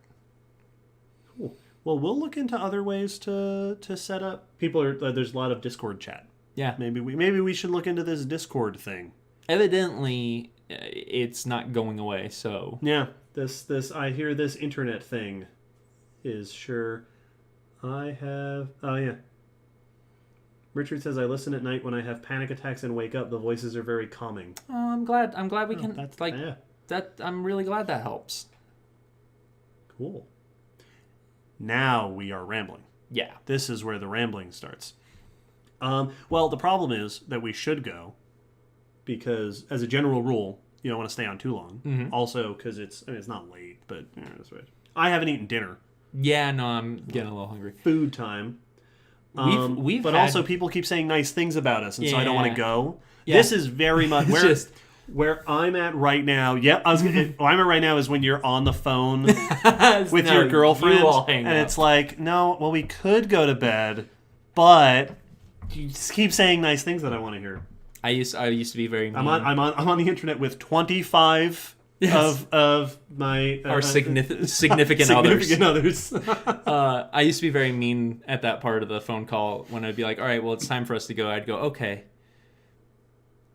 Cool. Well, we'll look into other ways to set up. There's a lot of Discord chat. Yeah, Maybe we should look into this Discord thing. Evidently, it's not going away. So yeah, this I hear this internet thing is sure. I have. Oh yeah. Richard says I listen at night when I have panic attacks and wake up. The voices are very calming. oh, I'm glad we can Yeah. that. I'm really glad that helps. Cool. Now we are rambling. Yeah. This is where the rambling starts. Well, the problem is that we should go because, as a general rule, you don't want to stay on too long. Mm-hmm. Also, because it's not late, but that's right. I haven't eaten dinner. Yeah, no, I'm getting a little hungry. Food time. We've but had... also people keep saying nice things about us, and so I don't want to go. Yeah. This is very much where I'm at right now. Yep, where I'm at right now is when you're on the phone with your girlfriend, you all hang and up. it's like, no, well, we could go to bed, but you just keep saying nice things that I want to hear. I used to be very mean. I'm on the internet with 25 of my our significant others. I used to be very mean at that part of the phone call when I'd be like, all right, well, it's time for us to go. I'd go, okay.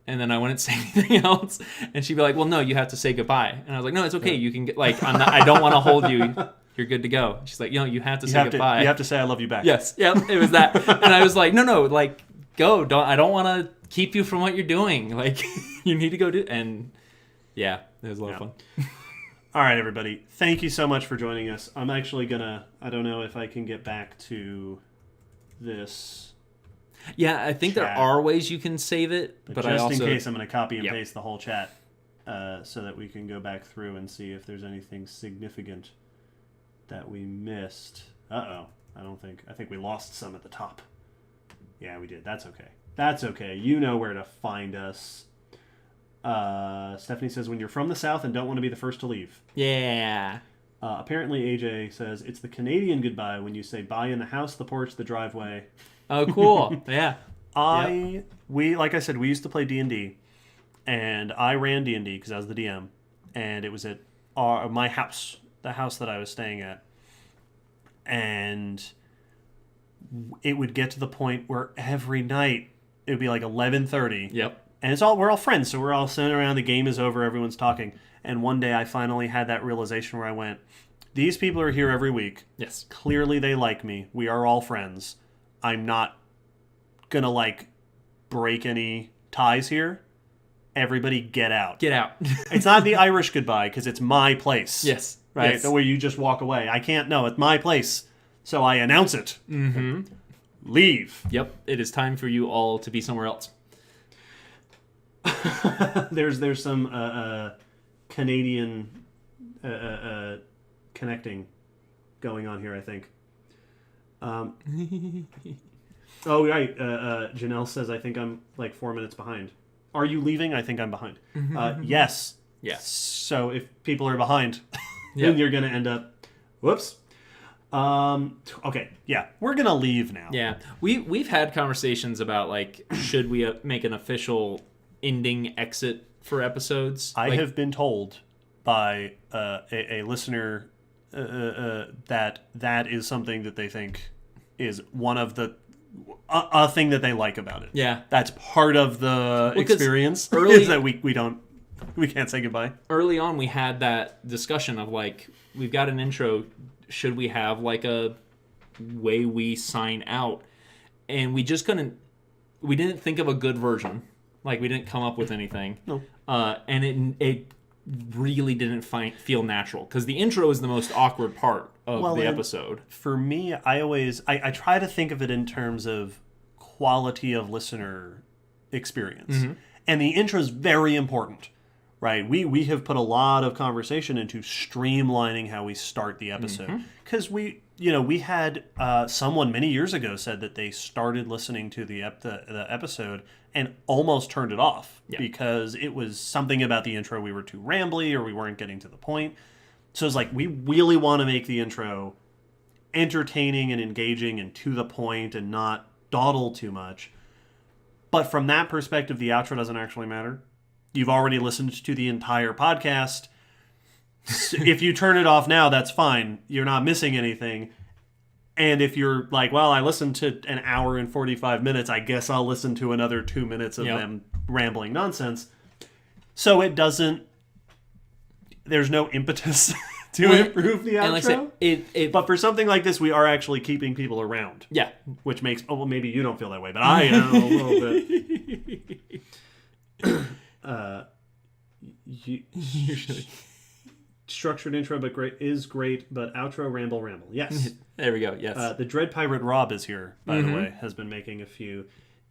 And then I wouldn't say anything else. And she'd be like, well, no, you have to say goodbye. And I was like, no, it's okay. You can get, like, I don't want to hold you. You're good to go. She's like, you have to say goodbye. You have to say I love you back. Yes. Yeah, it was that. And I was like, no, like, go. I don't want to keep you from what you're doing. Like, you need to go do. And yeah, it was a lot of fun. All right, everybody. Thank you so much for joining us. I'm actually I don't know if I can get back to this. Yeah, I think there are ways you can save it, but just in case, I'm going to copy and Yep. paste the whole chat so that we can go back through and see if there's anything significant that we missed. I think we lost some at the top. Yeah, we did. That's okay. That's okay. You know where to find us. Stephanie says, when you're from the South and don't want to be the first to leave. Yeah. Apparently, AJ says, it's the Canadian goodbye when you say bye in the house, the porch, the driveway. Oh, cool. Yeah. Like I said, we used to play D&D, and I ran D&D because I was the DM, and it was at my house, the house that I was staying at, and it would get to the point where every night it would be like 11:30. Yep. And we're all friends, so we're all sitting around, the game is over, everyone's talking, and one day I finally had that realization where I went, these people are here every week. Yes. Clearly they like me. We are all friends. I'm not gonna like break any ties here. Everybody get out. Get out. It's not the Irish goodbye because it's my place. Yes. Right? Yes. Where you just walk away. I can't, no, it's my place. So I announce it. Mm-hmm. Leave. Yep. It is time for you all to be somewhere else. There's some Canadian connecting going on here, I think. Oh, right. Janelle says, I think I'm like 4 minutes behind. Are you leaving? I think I'm behind. Yes. Yeah. So if people are behind, Yep. then you're going to end up... Whoops. Okay. Yeah. We're going to leave now. Yeah. We've had conversations about, like, should we make an official ending exit for episodes? I like, have been told by a listener that is something that they think is one of the... a thing that they like about it. Yeah. That's part of the experience. Early, is that we can't say goodbye. Early on, we had that discussion of, like, we've got an intro. Should we have, like, a way we sign out? And we just couldn't... We didn't think of a good version. Like, we didn't come up with anything. No. And it really didn't feel natural. Because the intro is the most awkward part of the episode. For me, I try to think of it in terms of quality of listener experience. Mm-hmm. And the intro is very important, right? We have put a lot of conversation into streamlining how we start the episode. Because we had someone many years ago said that they started listening to the episode and almost turned it off because it was something about the intro we were too rambly or we weren't getting to the point. So it's like, we really want to make the intro entertaining and engaging and to the point and not dawdle too much. But from that perspective, the outro doesn't actually matter. You've already listened to the entire podcast. If you turn it off now, that's fine. You're not missing anything. And if you're like, well, I listened to an hour and 45 minutes, I guess I'll listen to another 2 minutes of them rambling nonsense. So it doesn't... There's no impetus to improve the outro. And like I say, but for something like this, we are actually keeping people around. Yeah. Which makes... Oh, well, maybe you don't feel that way, but I am a little bit... Structured intro, but great but outro, ramble. Yes. There we go, yes. The Dread Pirate Rob is here, by the way, has been making a few...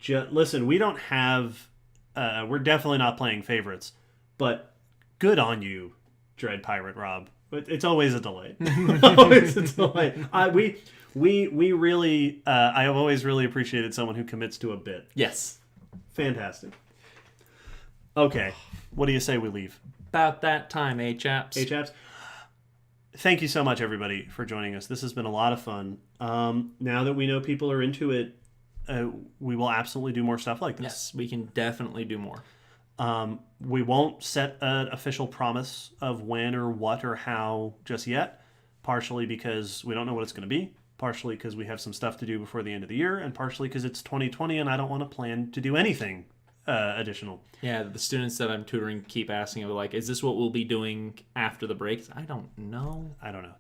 Listen, we don't have... we're definitely not playing favorites, but good on you, Dread Pirate Rob. It's always a delight. Always a delight. We really... I have always really appreciated someone who commits to a bit. Yes. Fantastic. Okay. What do you say we leave? About that time, chaps. Chaps. Thank you so much, everybody, for joining us. This has been a lot of fun. Now that we know people are into it, we will absolutely do more stuff like this. Yes, we can definitely do more. We won't set an official promise of when or what or how just yet, partially because we don't know what it's going to be, partially because we have some stuff to do before the end of the year, and partially because it's 2020 and I don't want to plan to do anything additional. Yeah, the students that I'm tutoring keep asking, like, is this what we'll be doing after the breaks? I don't know.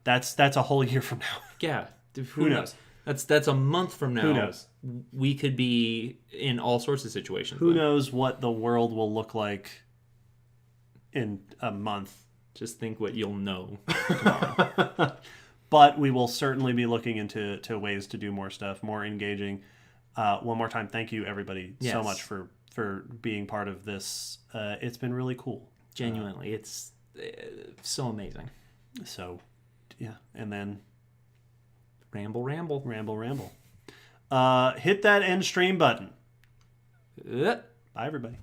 That's a whole year from now. Yeah, who knows? That's a month from now. Who knows? We could be in all sorts of situations. Who knows what the world will look like in a month? Just think what you'll know tomorrow. But we will certainly be looking into ways to do more stuff, more engaging. One more time, thank you, everybody, so much for being part of this. It's been really cool. Genuinely, it's so amazing. So, yeah, and then... Ramble. Hit that end stream button. Bye, everybody.